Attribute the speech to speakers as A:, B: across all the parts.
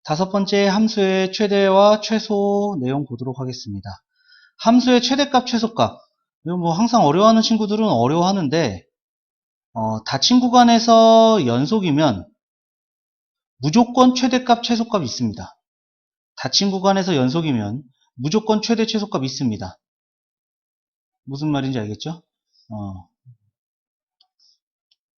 A: 다섯 번째 함수의 최대와 최소 내용 보도록 하겠습니다. 함수의 최대값, 최소값. 이거 뭐 항상 어려워하는 친구들은 어려워하는데, 닫힌 구간에서 연속이면 무조건 최대값, 최소값이 있습니다. 닫힌 구간에서 연속이면 무조건 최대, 최소값이 있습니다. 무슨 말인지 알겠죠?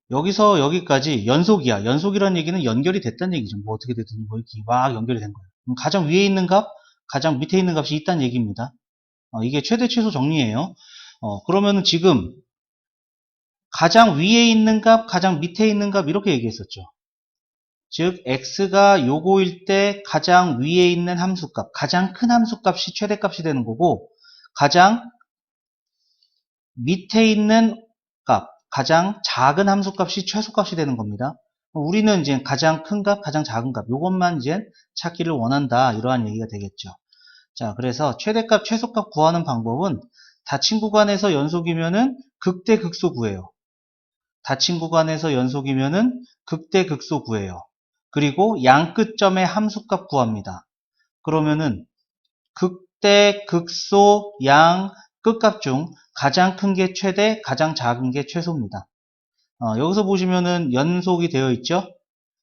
A: 여기서 여기까지 연속이야. 연속이라는 얘기는 연결이 됐다는 얘기죠. 뭐 어떻게 됐든 뭐 이렇게 막 연결이 된 거예요. 그럼 가장 위에 있는 값, 가장 밑에 있는 값이 있다는 얘기입니다. 이게 최대, 최소 정리예요. 그러면은 지금 가장 위에 있는 값, 가장 밑에 있는 값 이렇게 얘기했었죠. 즉 x가 요거일 때 가장 위에 있는 함수값, 가장 큰 함수값이 최대값이 되는 거고, 가장 밑에 있는 값, 가장 작은 함수값이 최소값이 되는 겁니다. 우리는 이제 가장 큰 값, 가장 작은 값, 요것만 이제 찾기를 원한다, 이러한 얘기가 되겠죠. 자, 그래서 최대값, 최소값 구하는 방법은 닫힌 구간에서 연속이면은 극대 극소 구해요. 닫힌 구간에서 연속이면은 극대 극소 구해요. 그리고 양 끝점의 함수값 구합니다. 그러면은 극대 극소 양 끝값 중 가장 큰 게 최대, 가장 작은 게 최소입니다. 여기서 보시면은 연속이 되어 있죠.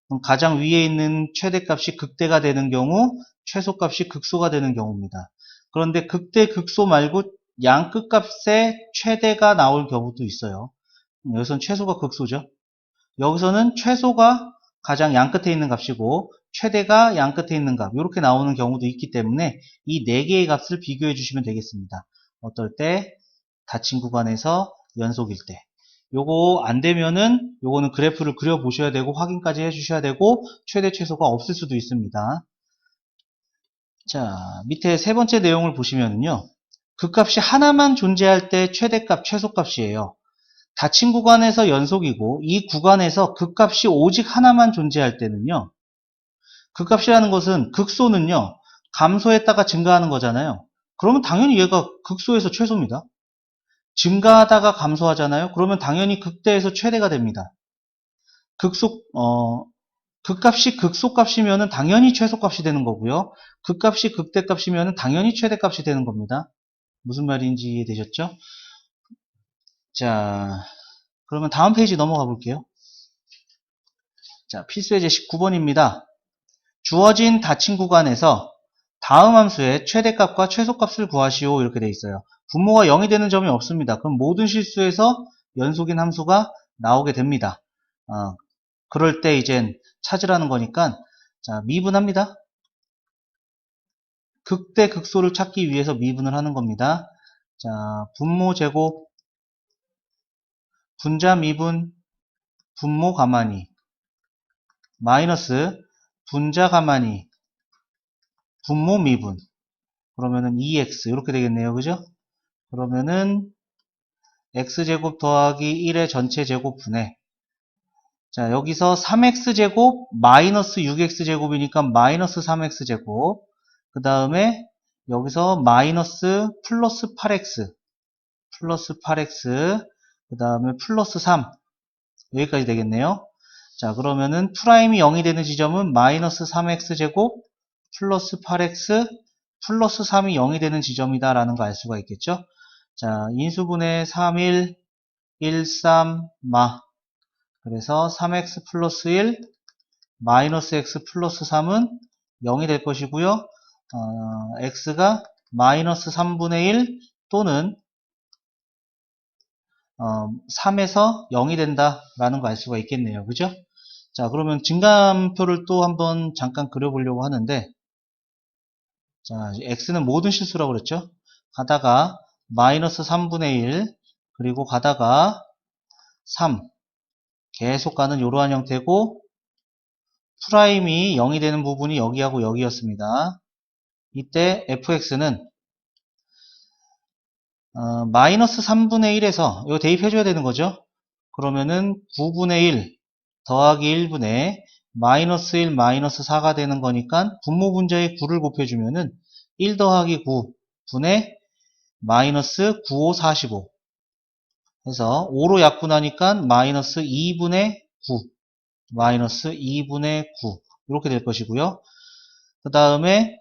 A: 그럼 가장 위에 있는 최대값이 극대가 되는 경우, 최소값이 극소가 되는 경우입니다. 그런데 극대 극소 말고 양 끝값에 최대가 나올 경우도 있어요. 여기서는 최소가 극소죠. 여기서는 최소가 가장 양 끝에 있는 값이고 최대가 양 끝에 있는 값, 이렇게 나오는 경우도 있기 때문에 이 네 개의 값을 비교해 주시면 되겠습니다. 어떨 때? 닫힌 구간에서 연속일 때. 요거 안 되면은 요거는 그래프를 그려 보셔야 되고 확인까지 해 주셔야 되고 최대 최소가 없을 수도 있습니다. 자, 밑에 세 번째 내용을 보시면은요. 그 값이 하나만 존재할 때 최대값, 최소값이에요. 닫힌 구간에서 연속이고 이 구간에서 그 값이 오직 하나만 존재할 때는요. 그 값이라는 것은 극소는요. 감소했다가 증가하는 거잖아요. 그러면 당연히 얘가 극소에서 최소입니다. 증가하다가 감소하잖아요. 그러면 당연히 극대에서 최대가 됩니다. 극값이 극소값이면 당연히 최소값이 되는 거고요. 극값이 극대값이면 당연히 최대값이 되는 겁니다. 무슨 말인지 이해되셨죠? 자, 그러면 다음 페이지 넘어가 볼게요. 자, 필수의 제식 9번입니다. 주어진 닫힌 구간에서 다음 함수의 최대값과 최소값을 구하시오, 이렇게 되어 있어요. 분모가 0이 되는 점이 없습니다. 그럼 모든 실수에서 연속인 함수가 나오게 됩니다. 그럴 때 이젠 찾으라는 거니까, 자, 미분합니다. 극대 극소를 찾기 위해서 미분을 하는 겁니다. 자, 분모 제곱, 분자 미분, 분모 가만히, 마이너스 분자 가만히, 분모 미분. 그러면은 2x 이렇게 되겠네요. 그죠? 그러면은 x제곱 더하기 1의 전체 제곱분의, 자, 여기서 3x제곱 마이너스 6x제곱이니까 마이너스 3x제곱, 그 다음에 여기서 마이너스 플러스 8x, 그 다음에 플러스 3, 여기까지 되겠네요. 자, 그러면은 프라임이 0이 되는 지점은 마이너스 3x제곱 플러스 8x 플러스 3이 0이 되는 지점이다 라는 거 알 수가 있겠죠. 자, 인수분해 3, 1, 1, 3, 마. 그래서 3x 플러스 1, 마이너스 x 플러스 3은 0이 될 것이고요. x가 마이너스 3분의 1 또는 3에서 0이 된다라는 거 알 수가 있겠네요. 그죠? 자, 그러면 증감표를 또 한번 잠깐 그려보려고 하는데, 자, x는 모든 실수라고 그랬죠? 가다가 마이너스 3분의 1, 그리고 가다가 3, 계속 가는 이러한 형태고, 프라임이 0이 되는 부분이 여기하고 여기였습니다. 이때 fx는 마이너스 3분의 1에서 이거 대입해줘야 되는 거죠. 그러면은 9분의 1 더하기 1분의 마이너스 1 마이너스 4가 되는 거니까 분모 분자에 9를 곱해주면은 1 더하기 9분의 마이너스 9, 5, 45 해서 5로 약분하니까 마이너스 2분의 9 마이너스 2분의 9 이렇게 될 것이고요. 그 다음에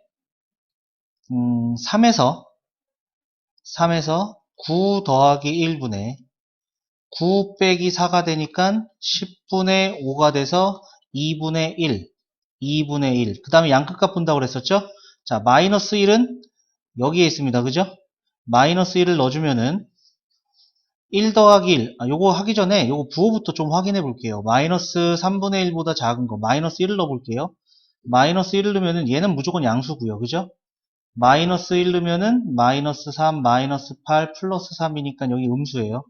A: 3에서 9 더하기 1분의 9 빼기 4가 되니까 10분의 5가 돼서 2분의 1, 2분의 1. 그 다음에 양끝값 본다고 그랬었죠? 자, 마이너스 1은 여기에 있습니다. 그죠? 마이너스 1을 넣어주면은 1 더하기 1. 요거 하기 전에 요거 부호부터 좀 확인해 볼게요. 마이너스 3분의 1보다 작은 거. 마이너스 1을 넣어볼게요. 마이너스 1을 넣으면은 얘는 무조건 양수고요. 그죠? 마이너스 1 넣으면은 마이너스 3, 마이너스 8, 플러스 3이니까 여기 음수예요.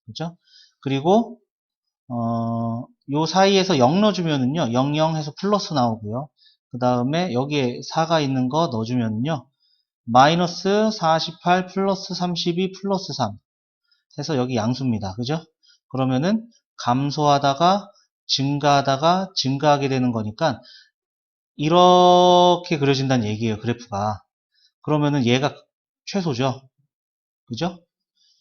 A: 그죠? 그리고 요 사이에서 0 넣어주면은요, 0, 0 해서 플러스 나오고요. 그 다음에 여기에 4가 있는 거 넣어주면은요, 마이너스 48 플러스 32 플러스 3 해서 여기 양수입니다. 그죠? 그러면은 감소하다가 증가하다가 증가하게 되는 거니까 이렇게 그려진다는 얘기예요. 그래프가. 그러면은 얘가 최소죠. 그죠?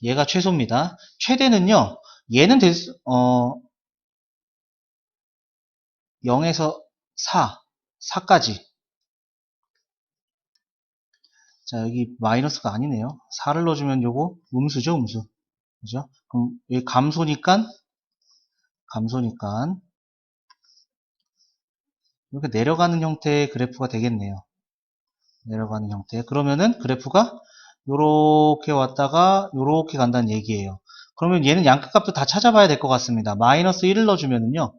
A: 얘가 최소입니다. 최대는요, 얘는 0에서 4까지. 자, 여기 마이너스가 아니네요. 4를 넣어주면 요거 음수죠, 음수. 그죠? 그럼 여기 감소니까 이렇게 내려가는 형태의 그래프가 되겠네요. 내려가는 형태. 그러면은 그래프가 요렇게 왔다가 요렇게 간다는 얘기예요. 그러면 얘는 양끝값도 다 찾아봐야 될 것 같습니다. 마이너스 1을 넣어주면은요.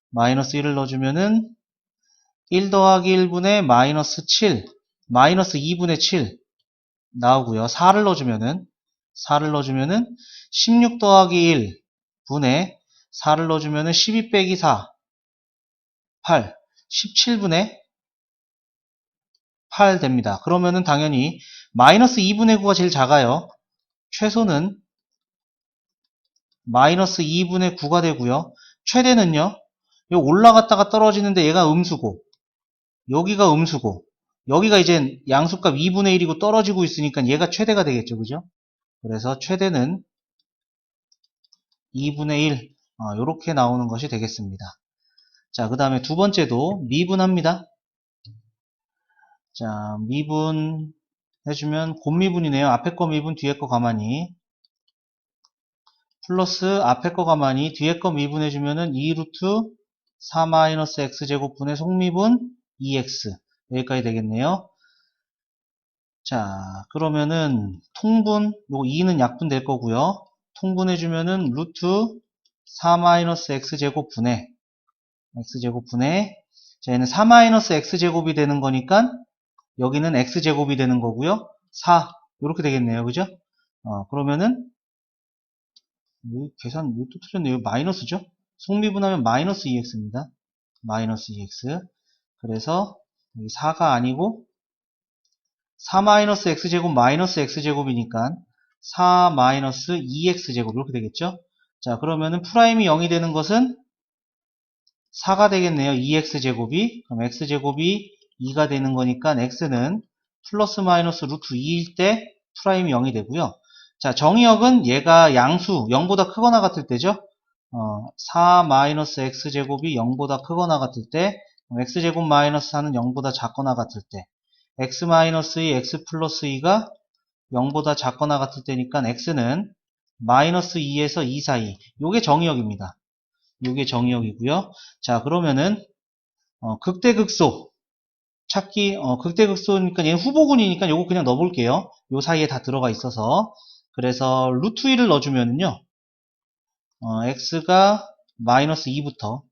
A: 마이너스 1을 넣어주면은 1 더하기 1분의 마이너스 7, 마이너스 2분의 7 나오고요. 4를 넣어주면은 16 더하기 1 분의 4를 넣어주면은 12 빼기 4, 8, 17분의 8 됩니다. 그러면은 당연히 마이너스 2분의 9가 제일 작아요. 최소는 마이너스 2분의 9가 되고요. 최대는요. 여기 올라갔다가 떨어지는데 얘가 음수고 여기가 음수고 여기가 이제 양수값 2분의 1이고 떨어지고 있으니까 얘가 최대가 되겠죠. 그죠? 그래서 최대는 2분의 1 이렇게 나오는 것이 되겠습니다. 자, 그 다음에 두 번째도 미분합니다. 자, 미분 해주면 곱미분이네요. 앞에 거 미분, 뒤에 거 가만히. 플러스 앞에 거 가만히, 뒤에 거 미분해주면은 2루트 4-x제곱분의 속미분 2x. 여기까지 되겠네요. 자, 그러면은 통분, 요거 2는 약분 될 거고요. 통분해주면은 루트 4-x제곱분의 x제곱분의 자, 얘는 4-x제곱이 되는 거니까 여기는 x제곱이 되는 거고요. 4 이렇게 되겠네요. 그죠? 그러면은 여기 계산 이거 또 틀렸네요. 마이너스죠? 속미분하면 마이너스 2x입니다. 마이너스 2x. 그래서 여기 4가 아니고 4-x제곱 마이너스 x제곱이니까 4-2x제곱 이렇게 되겠죠? 자, 그러면은 프라임이 0이 되는 것은 4가 되겠네요. 2x제곱이. 그럼 x제곱이 2가 되는 거니까 x는 플러스 마이너스 루트 2일 때 프라임이 0이 되고요. 자, 정의역은 얘가 양수 0보다 크거나 같을 때죠. 4-x제곱이 0보다 크거나 같을 때 x제곱 마이너스 4는 0보다 작거나 같을 때 x 마이너스 2, x 플러스 2가 0보다 작거나 같을 때니까 x는 마이너스 2에서 2 사이. 요게 정의역입니다. 요게 정의역이고요. 자, 그러면은 극대극소 찾기 극대극소니까 얘는 후보군이니까 요거 그냥 넣어볼게요. 요 사이에 다 들어가 있어서 그래서 루트 2를 넣어주면은요 x가 마이너스 2부터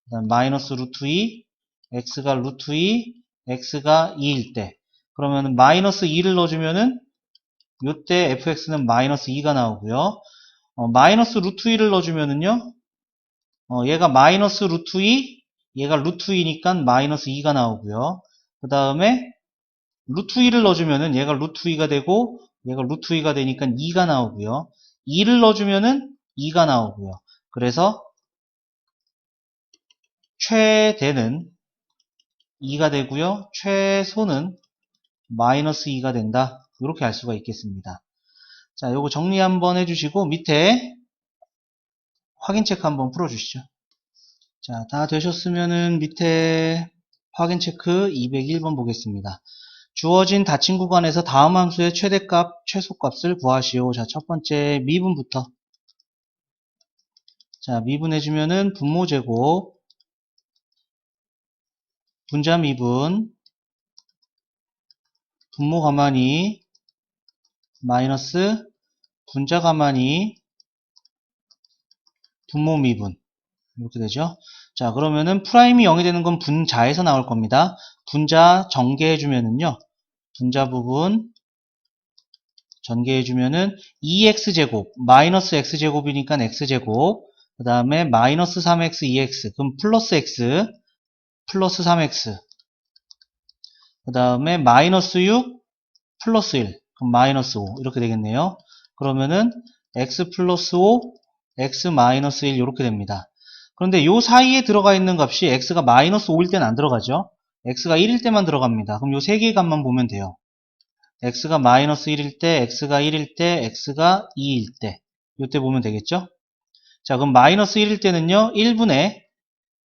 A: 그다음 마이너스 루트 2 x가 루트 2 x가 2일 때 그러면은 마이너스 2를 넣어주면은 요때 fx는 마이너스 2가 나오고요. 마이너스 루트 2를 넣어주면은요 얘가 마이너스 루트 2, 얘가 루트 2니까 마이너스 2가 나오고요. 그 다음에 루트 2를 넣어주면은 얘가 루트 2가 되고 얘가 루트 2가 되니까 2가 나오고요. 2를 넣어주면은 2가 나오고요. 그래서 최대는 2가 되고요. 최소는 마이너스 2가 된다. 이렇게 알 수가 있겠습니다. 자, 요거 정리 한번 해주시고 밑에 확인 체크 한번 풀어주시죠. 자, 다 되셨으면은 밑에 확인 체크 201번 보겠습니다. 주어진 닫힌 구간에서 다음 함수의 최대값, 최소값을 구하시오. 자, 첫 번째 미분부터. 자, 미분해주면은 분모제곱, 분자 미분, 분모 가만히, 마이너스, 분자 가만히, 분모 미분. 이렇게 되죠. 자, 그러면은 프라임이 0이 되는 건 분자에서 나올 겁니다. 분자 전개해주면은요, 분자 부분 전개해주면은 2x제곱, 마이너스 x제곱이니까 x제곱, 그 다음에 마이너스 3x 2x, 그럼 플러스 x, 플러스 3x, 그 다음에 마이너스 6, 플러스 1, 그럼 마이너스 5, 이렇게 되겠네요. 그러면은 x 플러스 5, x 마이너스 1, 이렇게 됩니다. 그런데 요 사이에 들어가 있는 값이 x가 마이너스 5일 때는 안 들어가죠. x가 1일 때만 들어갑니다. 그럼 요 세 개의 값만 보면 돼요. x가 마이너스 1일 때, x가 1일 때, x가 2일 때. 요때 보면 되겠죠? 자, 그럼 마이너스 1일 때는요, 1분의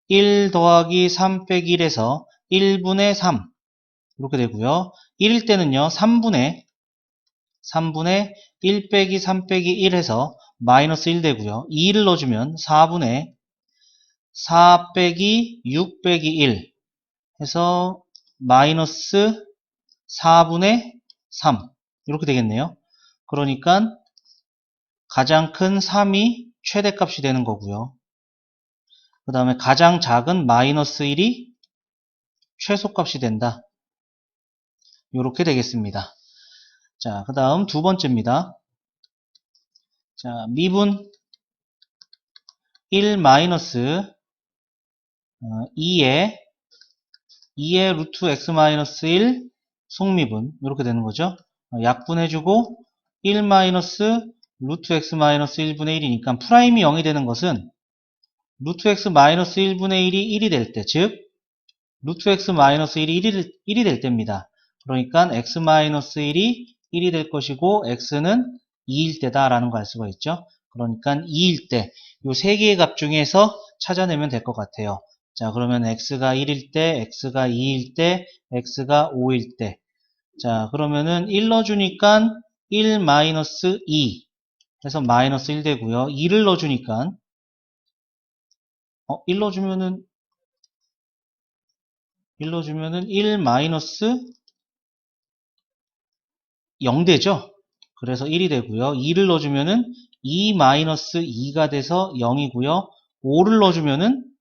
A: 1 더하기 3 빼기 1에서 1분의 3. 이렇게 되고요. 1일 때는요, 3분의 1 빼기 3 빼기 1 해서 마이너스 1 되고요. 2를 넣어주면 4분의 4 빼기 6 빼기 1 해서 마이너스 4분의 3. 이렇게 되겠네요. 그러니까 가장 큰 3이 최대값이 되는 거고요. 그 다음에 가장 작은 마이너스 1이 최소값이 된다. 이렇게 되겠습니다. 자, 그 다음 두 번째입니다. 자, 미분 1 마이너스 2의 루트 x 마이너스 1 속미분 이렇게 되는 거죠. 약분해주고 1 마이너스 루트 x 마이너스 1분의 1이니까 프라임이 0이 되는 것은 루트 x 마이너스 1분의 1이 1이 될 때, 즉 루트 x 마이너스 1이 1이 될 때입니다. 그러니까 x 마이너스 1이 1이 될 것이고 x는 2일 때다라는 걸 알 수가 있죠. 그러니까 2일 때, 이 세 개의 값 중에서 찾아내면 될 것 같아요. 자, 그러면 x가 1일 때, x가 2일 때, x가 5일 때. 자, 그러면은 1 넣어주니까 1 마이너스 2 해서 마이너스 1 되고요. 2를 넣어주니까 1 넣어주면은 1 마이너스 0 되죠? 그래서 1이 되고요. 2를 넣어주면은 2 마이너스 2가 돼서 0이고요. 5를 넣어주면은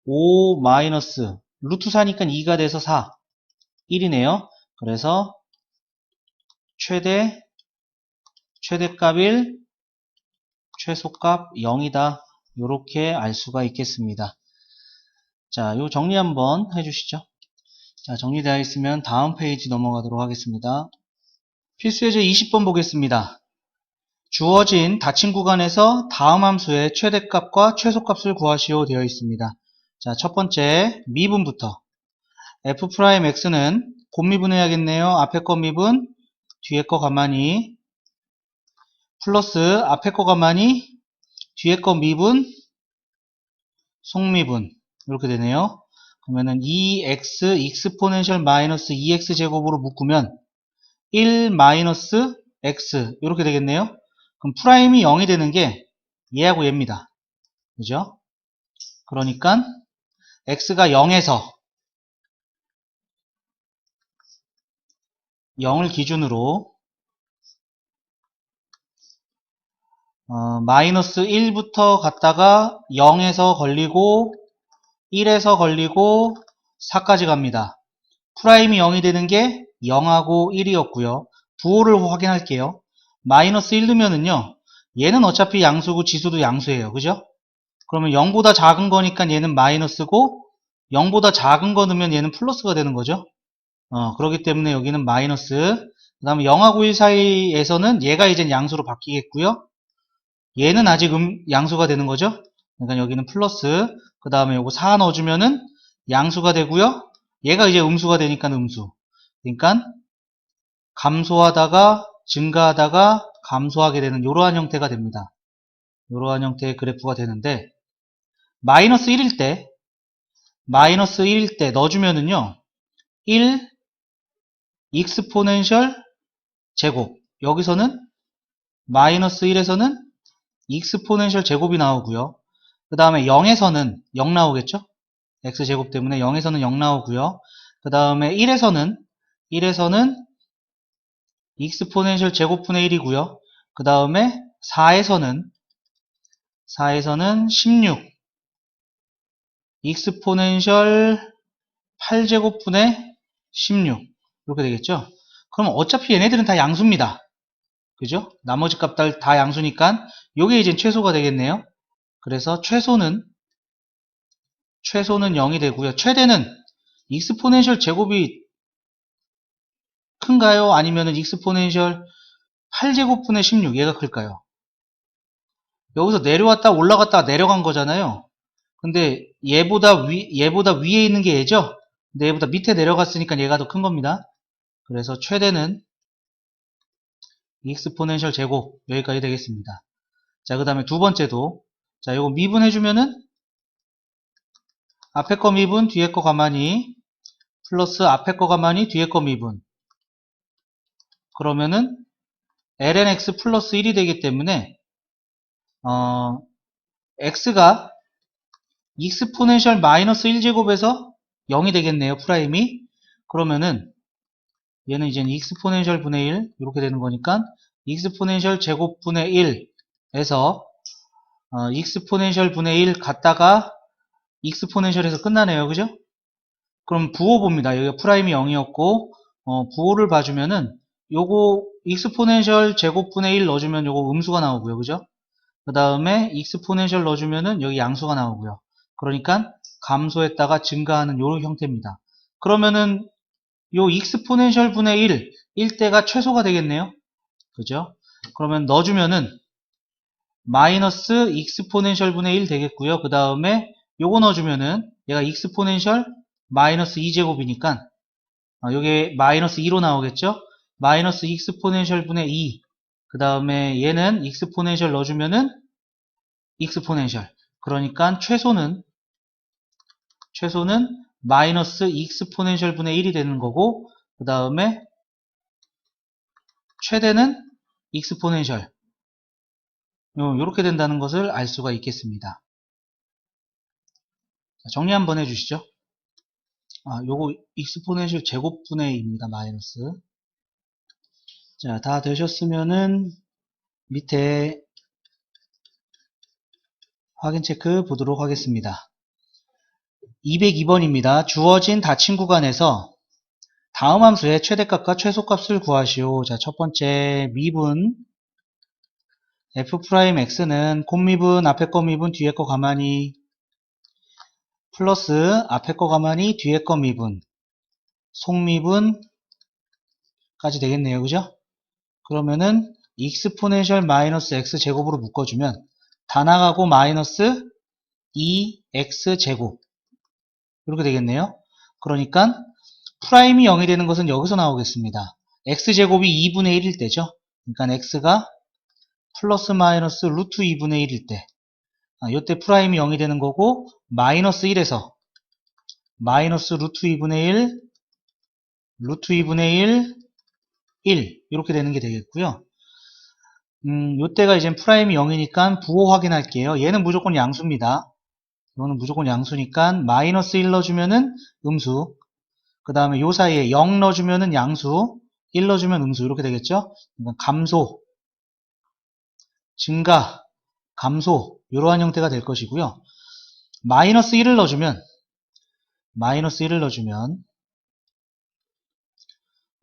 A: 5 마이너스 루트 4니까 2가 돼서 4. 1이네요. 그래서 최대값 1, 최소값 0이다. 이렇게 알 수가 있겠습니다. 자, 요 정리 한번 해주시죠. 자, 정리되어 있으면 다음 페이지 넘어가도록 하겠습니다. 필수예제 20번 보겠습니다. 주어진 닫힌 구간에서 다음 함수의 최대값과 최소값을 구하시오 되어 있습니다. 자, 첫 번째 미분부터 f'x는 곱미분해야겠네요. 앞에 거 미분, 뒤에 거 가만히 플러스 앞에 거 가만히 뒤에 거 미분, 속미분 이렇게 되네요. 그러면은 2x 익스포넨셜 마이너스 2x 제곱으로 묶으면 1 마이너스 x 이렇게 되겠네요. 그럼 프라임이 0이 되는 게 얘하고 얘입니다. 그죠? 그러니까 x가 0에서 0을 기준으로 마이너스 1부터 갔다가 0에서 걸리고 1에서 걸리고 4까지 갑니다. 프라임이 0이 되는 게 0하고 1이었고요. 부호를 확인할게요. 마이너스 1 넣으면은요. 얘는 어차피 양수고 지수도 양수예요. 그죠? 그러면 0보다 작은 거니까 얘는 마이너스고 0보다 작은 거 넣으면 얘는 플러스가 되는 거죠. 그렇기 때문에 여기는 마이너스. 그 다음에 0하고 1 사이에서는 얘가 이제 양수로 바뀌겠고요. 얘는 아직 양수가 되는 거죠. 그러니까 여기는 플러스. 그 다음에 요거 4 넣어주면은 양수가 되고요. 얘가 이제 음수가 되니까 음수. 그러니까 감소하다가 증가하다가 감소하게 되는 이러한 형태가 됩니다. 이러한 형태의 그래프가 되는데 마이너스 1일 때 마이너스 1일 때 넣어주면은요, 1 익스포넨셜 제곱. 여기서는 마이너스 1에서는 익스포넨셜 제곱이 나오고요. 그 다음에 0에서는 0 나오겠죠? x제곱 때문에 0에서는 0 나오고요. 그 다음에 1에서는 익스포넨셜 제곱분의 1이고요. 그 다음에 4에서는 16 익스포넨셜 8제곱분의 16 이렇게 되겠죠. 그럼 어차피 얘네들은 다 양수입니다. 그죠? 나머지 값들 다 양수니까 요게 이제 최소가 되겠네요. 그래서 최소는 0이 되고요. 최대는 익스포넨셜 제곱이 큰가요? 아니면은 익스포넨셜 8제곱분의 16 얘가 클까요? 여기서 내려왔다 올라갔다 내려간 거잖아요. 근데 얘보다 위에 있는 게 얘죠? 근데 얘보다 밑에 내려갔으니까 얘가 더 큰 겁니다. 그래서 최대는 익스포넨셜 제곱 여기까지 되겠습니다. 자, 그 다음에 두 번째도 자, 요거 미분해주면은 앞에 거 미분 뒤에 거 가만히 플러스 앞에 거 가만히 뒤에 거 미분 그러면은 lnx 플러스 1이 되기 때문에 x가 익스포넨셜 마이너스 1제곱에서 0이 되겠네요. 프라임이. 그러면은 얘는 이제 익스포넨셜 분의 1 이렇게 되는 거니까 익스포넨셜 제곱분의 1에서 익스포넨셜 분의 1 갔다가 익스포넨셜에서 끝나네요. 그죠? 그럼 부호 봅니다. 여기가 프라임이 0이었고 부호를 봐주면은 요거 익스포넨셜 제곱분의 1 넣어주면 요거 음수가 나오고요. 그죠? 그 다음에 익스포넨셜 넣어주면은 여기 양수가 나오고요. 그러니까 감소했다가 증가하는 요런 형태입니다. 그러면은 요 익스포넨셜 분의 1 때가 최소가 되겠네요. 그죠? 그러면 넣어주면은 마이너스 익스포넨셜 분의 1 되겠고요. 그 다음에 요거 넣어주면은 얘가 익스포넨셜 마이너스 2제곱이니까 요게 마이너스 2로 나오겠죠? 마이너스 익스포넨셜 분의 2. 그 다음에 얘는 익스포넨셜 넣어주면은 익스포넨셜. 그러니까 최소는 마이너스 익스포넨셜 분의 1이 되는 거고 그 다음에 최대는 익스포넨셜 요렇게 된다는 것을 알 수가 있겠습니다. 자, 정리 한번 해주시죠. 요거 익스포넨셜 제곱분의 2입니다. 마이너스. 자, 다 되셨으면은 밑에 확인 체크 보도록 하겠습니다. 202번입니다. 주어진 닫힌 구간에서 다음 함수의 최대값과 최소값을 구하시오. 자, 첫 번째 미분 f'x는 콤미분 앞에 거 미분 뒤에 거 가만히 플러스 앞에 거 가만히 뒤에 거 미분 속미분까지 되겠네요. 그죠? 그러면은 익스포넨셜 마이너스 x제곱으로 묶어주면 다 나가고 마이너스 2x제곱 이렇게 되겠네요. 그러니까 프라임이 0이 되는 것은 여기서 나오겠습니다. x제곱이 2분의 1일 때죠. 그러니까 x가 플러스 마이너스 루트 2분의 1일 때 이때 프라임이 0이 되는 거고 마이너스 1에서 마이너스 루트 2분의 1 이렇게 되는 게 되겠고요. 요때가 이제 프라임이 0이니까 부호 확인할게요. 얘는 무조건 양수입니다. 이거는 무조건 양수니까 마이너스 1 넣어주면은 음수 그 다음에 요 사이에 0 넣어주면은 양수 1 넣어주면 음수 이렇게 되겠죠. 감소 증가 감소 이러한 형태가 될 것이고요. 마이너스 1을 넣어주면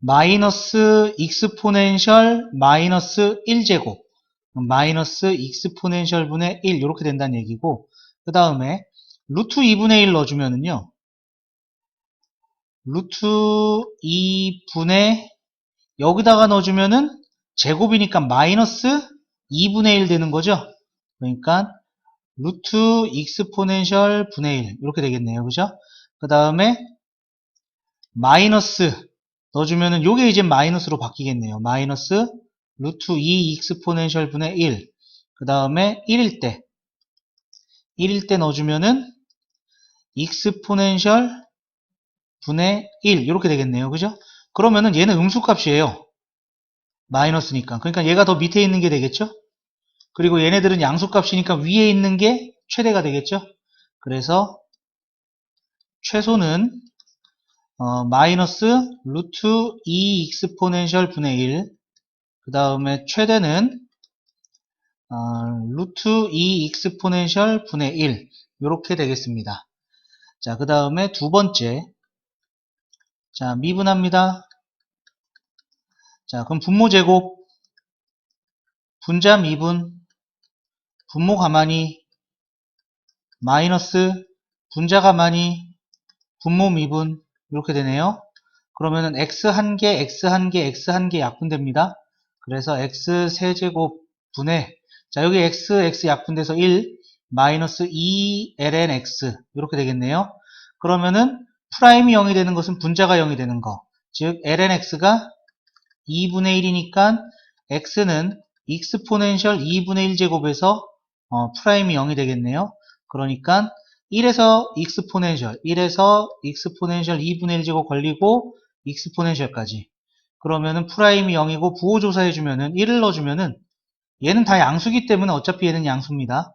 A: 마이너스 익스포넨셜 마이너스 1제곱 마이너스 익스포넨셜 분의 1 이렇게 된다는 얘기고 그 다음에 루트 2분의 1 넣어주면은요 루트 2분의 여기다가 넣어주면은 제곱이니까 마이너스 2분의 1 되는 거죠. 그러니까 루트 익스포넨셜 분의 1 이렇게 되겠네요. 그죠? 그 다음에 마이너스 넣어주면은 요게 이제 마이너스로 바뀌겠네요. 마이너스 루트 2 익스포넨셜 분의 1. 그 다음에 1일 때 넣어주면은 익스포넨셜 분의 1 이렇게 되겠네요. 그죠? 그러면은 얘는 음수값이에요. 마이너스니까. 그러니까 얘가 더 밑에 있는 게 되겠죠? 그리고 얘네들은 양수값이니까 위에 있는 게 최대가 되겠죠? 그래서 최소는 마이너스 루트 2 익스포넨셜 분의 1, 그 다음에 최대는 루트 2 익스포넨셜 분의 1 이렇게 되겠습니다. 자, 그 다음에 두 번째, 자, 미분합니다. 자, 그럼 분모 제곱, 분자 미분, 분모 가만히, 마이너스, 분자 가만히, 분모 미분 이렇게 되네요. 그러면은 x 한 개, x 한 개, x 한 개 약분됩니다. 그래서 x 세제곱 분의, 자, 여기 x 약분돼서 1 마이너스 2ln x 이렇게 되겠네요. 그러면은 프라임이 0이 되는 것은 분자가 0이 되는 거, 즉 ln x가 2분의 1이니까 x는 익스포넨셜 2분의 1제곱에서 프라임이 0이 되겠네요. 그러니까 1에서 익스포넨셜 2분의 1제곱 걸리고 익스포넨셜까지. 그러면은 프라임이 0이고 부호조사해주면은 1을 넣어주면은 얘는 다 양수기 때문에 어차피 얘는 양수입니다.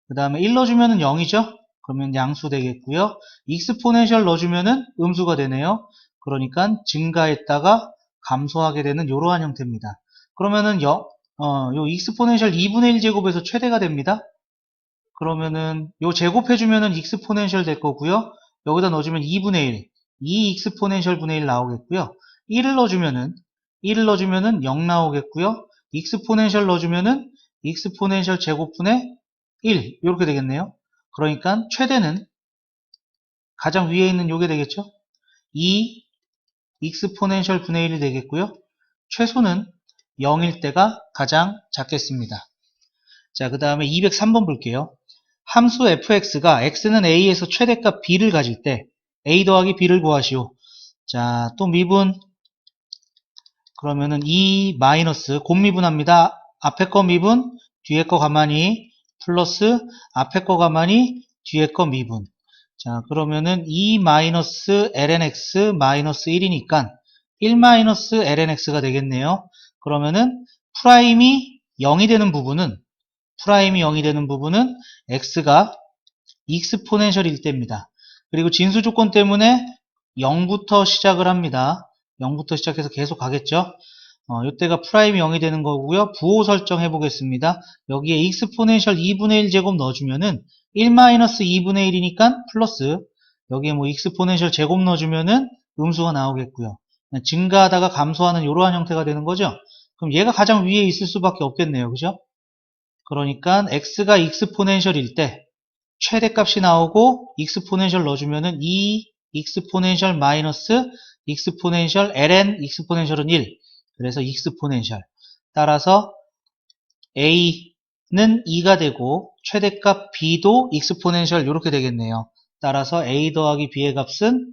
A: 그 다음에 1 넣어주면은 0이죠? 그러면 양수 되겠고요. 익스포넨셜 넣어주면은 음수가 되네요. 그러니까 증가했다가 감소하게 되는 이러한 형태입니다. 그러면은 요 익스포넨셜 2분의 1제곱에서 최대가 됩니다. 그러면은 요 제곱해주면은 익스포넨셜 될 거고요. 여기다 넣어주면 2분의 1, 2 익스포넨셜 분의 1 나오겠고요. 1을 넣어주면은 0 나오겠고요. 익스포넨셜 넣어주면은 익스포넨셜 제곱분의 1 이렇게 되겠네요. 그러니까 최대는 가장 위에 있는 요게 되겠죠. 2 익스포넨셜 분의 1이 되겠고요. 최소는 0일 때가 가장 작겠습니다. 자, 그 다음에 203번 볼게요. 함수 fx가 x는 a에서 최대값 b를 가질 때 a 더하기 b를 구하시오. 자, 또 미분, 그러면은 2 마이너스 곱미분합니다. 앞에 거 미분, 뒤에 거 가만히, 플러스 앞에 거 가만히, 뒤에 거 미분. 자, 그러면은 2 마이너스 ln x 마이너스 1이니까 1 마이너스 ln x가 되겠네요. 그러면은 프라임이 0이 되는 부분은 x가 익스포넨셜일 때입니다. 그리고 진수 조건 때문에 0부터 시작을 합니다. 0부터 시작해서 계속 가겠죠. 이때가 프라임이 0이 되는 거고요. 부호 설정해 보겠습니다. 여기에 익스포넨셜 2분의 1 제곱 넣어주면은 1-2분의 1이니까 플러스, 여기에 뭐 익스포넨셜 제곱 넣어주면은 음수가 나오겠고요. 증가하다가 감소하는 이러한 형태가 되는 거죠. 그럼 얘가 가장 위에 있을 수밖에 없겠네요. 그죠? 그러니까 x가 익스포넨셜일 때 최대값이 나오고 익스포넨셜 넣어주면은 2 익스포넨셜 마이너스 익스포넨셜 ln 익스포넨셜은 1. 그래서 익스포넨셜. 따라서 a는 2가 되고 최대값 b도 익스포넨셜 이렇게 되겠네요. 따라서 a 더하기 b의 값은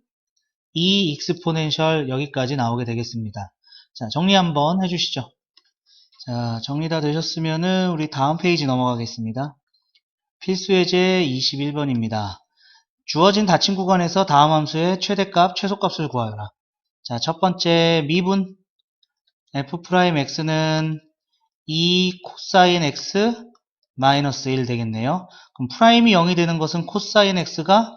A: 2 익스포넨셜 여기까지 나오게 되겠습니다. 자, 정리 한번 해주시죠. 자, 정리 다 되셨으면은 우리 다음 페이지 넘어가겠습니다. 필수예제 21번입니다. 주어진 닫힌 구간에서 다음 함수의 최대값, 최소값을 구하라. 자, 첫 번째 미분 f'x는 2 코사인 x 마이너스 1 되겠네요. 그럼 프라임이 0이 되는 것은 코사인 x가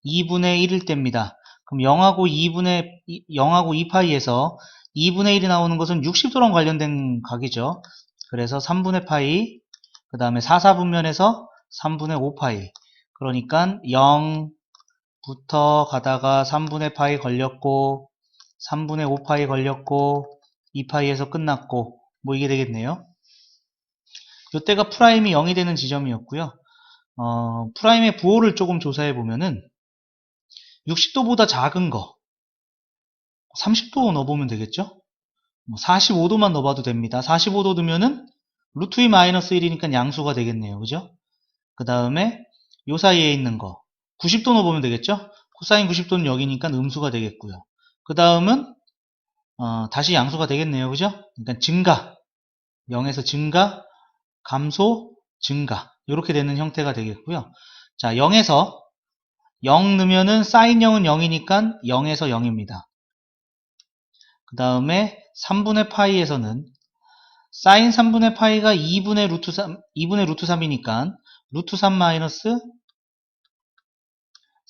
A: 2분의 1일 때입니다. 그럼 0하고 2파이에서 2분의 1이 나오는 것은 60도랑 관련된 각이죠. 그래서 3분의 파이, 그 다음에 4사분면에서 3분의 5파이. 그러니까 0부터 가다가 3분의 파이 걸렸고, 3분의 5파이 걸렸고, 2파이에서 끝났고, 뭐 이게 되겠네요. 이때가 프라임이 0이 되는 지점이었고요. 프라임의 부호를 조금 조사해 보면은 60도보다 작은 거 30도 넣어보면 되겠죠? 45도만 넣어봐도 됩니다. 45도 넣으면은 루트 2 마이너스 1이니까 양수가 되겠네요. 그죠? 그 다음에 요 사이에 있는 거 90도 넣어보면 되겠죠? 코사인 90도는 여기니까 음수가 되겠고요. 그 다음은 다시 양수가 되겠네요. 그죠? 그러니까 증가, 0에서 증가, 감소, 증가 이렇게 되는 형태가 되겠고요. 자, 0에서 0 넣으면은 사인 0은 0이니까 0에서 0입니다. 그 다음에 3분의 파이에서는 사인 3분의 파이가 2분의 루트 3, 2분의 루트 3이니까 루트 3 마이너스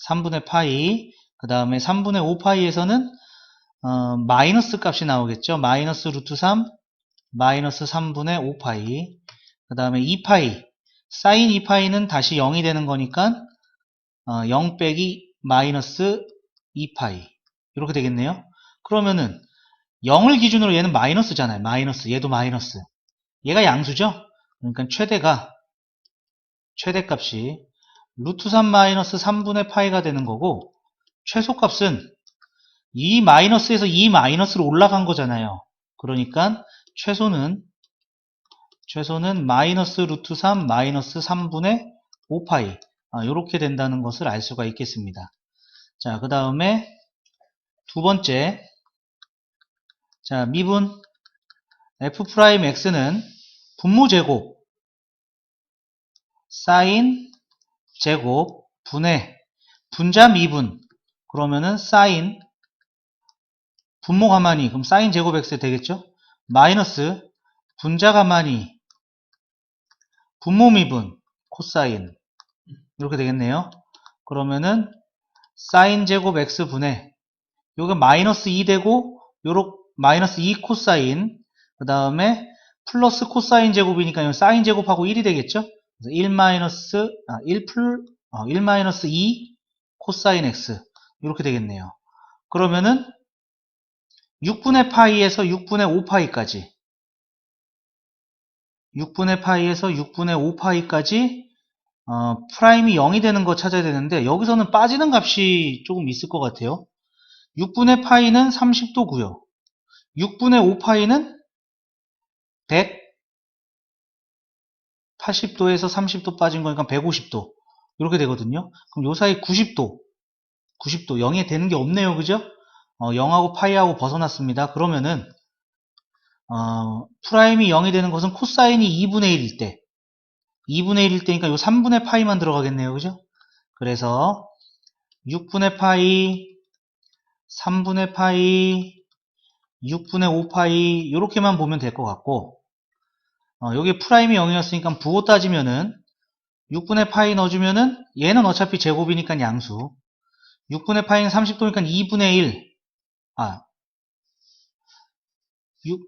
A: 3분의 파이, 그 다음에 3분의 5파이에서는 마이너스 값이 나오겠죠. 마이너스 루트 3, 마이너스 3분의 5파이, 그 다음에 2파이, 사인 2파이는 다시 0이 되는 거니까 0 빼기 마이너스 2파이 이렇게 되겠네요. 그러면은 0을 기준으로 얘는 마이너스잖아요. 마이너스, 얘도 마이너스. 얘가 양수죠? 그러니까 최대값이 루트 3 마이너스 3분의 파이가 되는 거고, 최소값은 이 마이너스에서 이 마이너스로 올라간 거잖아요. 그러니까 최소는 마이너스 루트 3 마이너스 3분의 5파이 이렇게 된다는 것을 알 수가 있겠습니다. 자, 그 다음에 두 번째, 자, 미분 f'x는 분모 제곱 사인 제곱 분의 분자 미분, 그러면은 사인 분모 가만히, 그럼 사인 제곱 x 되겠죠? 마이너스 분자 가만히 분모 미분 코사인 이렇게 되겠네요. 그러면은 사인 제곱 x 분의 요게 마이너스 2 되고 요렇게 마이너스 2 코사인, 그 다음에 플러스 코사인 제곱이니까 사인 제곱하고 1이 되겠죠? 그래서 1 마이너스 1 마이너스 2 코사인 x 이렇게 되겠네요. 그러면은 6분의 파이에서 6분의 5파이까지 6분의 파이에서 6분의 5파이까지 프라임이 0이 되는 거 찾아야 되는데, 여기서는 빠지는 값이 조금 있을 것 같아요. 6분의 파이는 30도고요. 6분의 5파이는 180도에서 30도 빠진 거니까 150도 이렇게 되거든요. 그럼 요 사이 90도 0에 되는 게 없네요. 그죠? 0하고 파이하고 벗어났습니다. 그러면은 프라임이 0이 되는 것은 코사인이 2분의 1일 때 2분의 1일 때니까 요 3분의 파이만 들어가겠네요. 그죠? 그래서 6분의 파이, 3분의 파이, 6분의 5파이 이렇게만 보면 될 것 같고, 여기 프라임이 0이었으니까 부호 따지면은 6분의 파이 넣어주면은 얘는 어차피 제곱이니까 양수, 6분의 파이는 30도니까 2분의 1,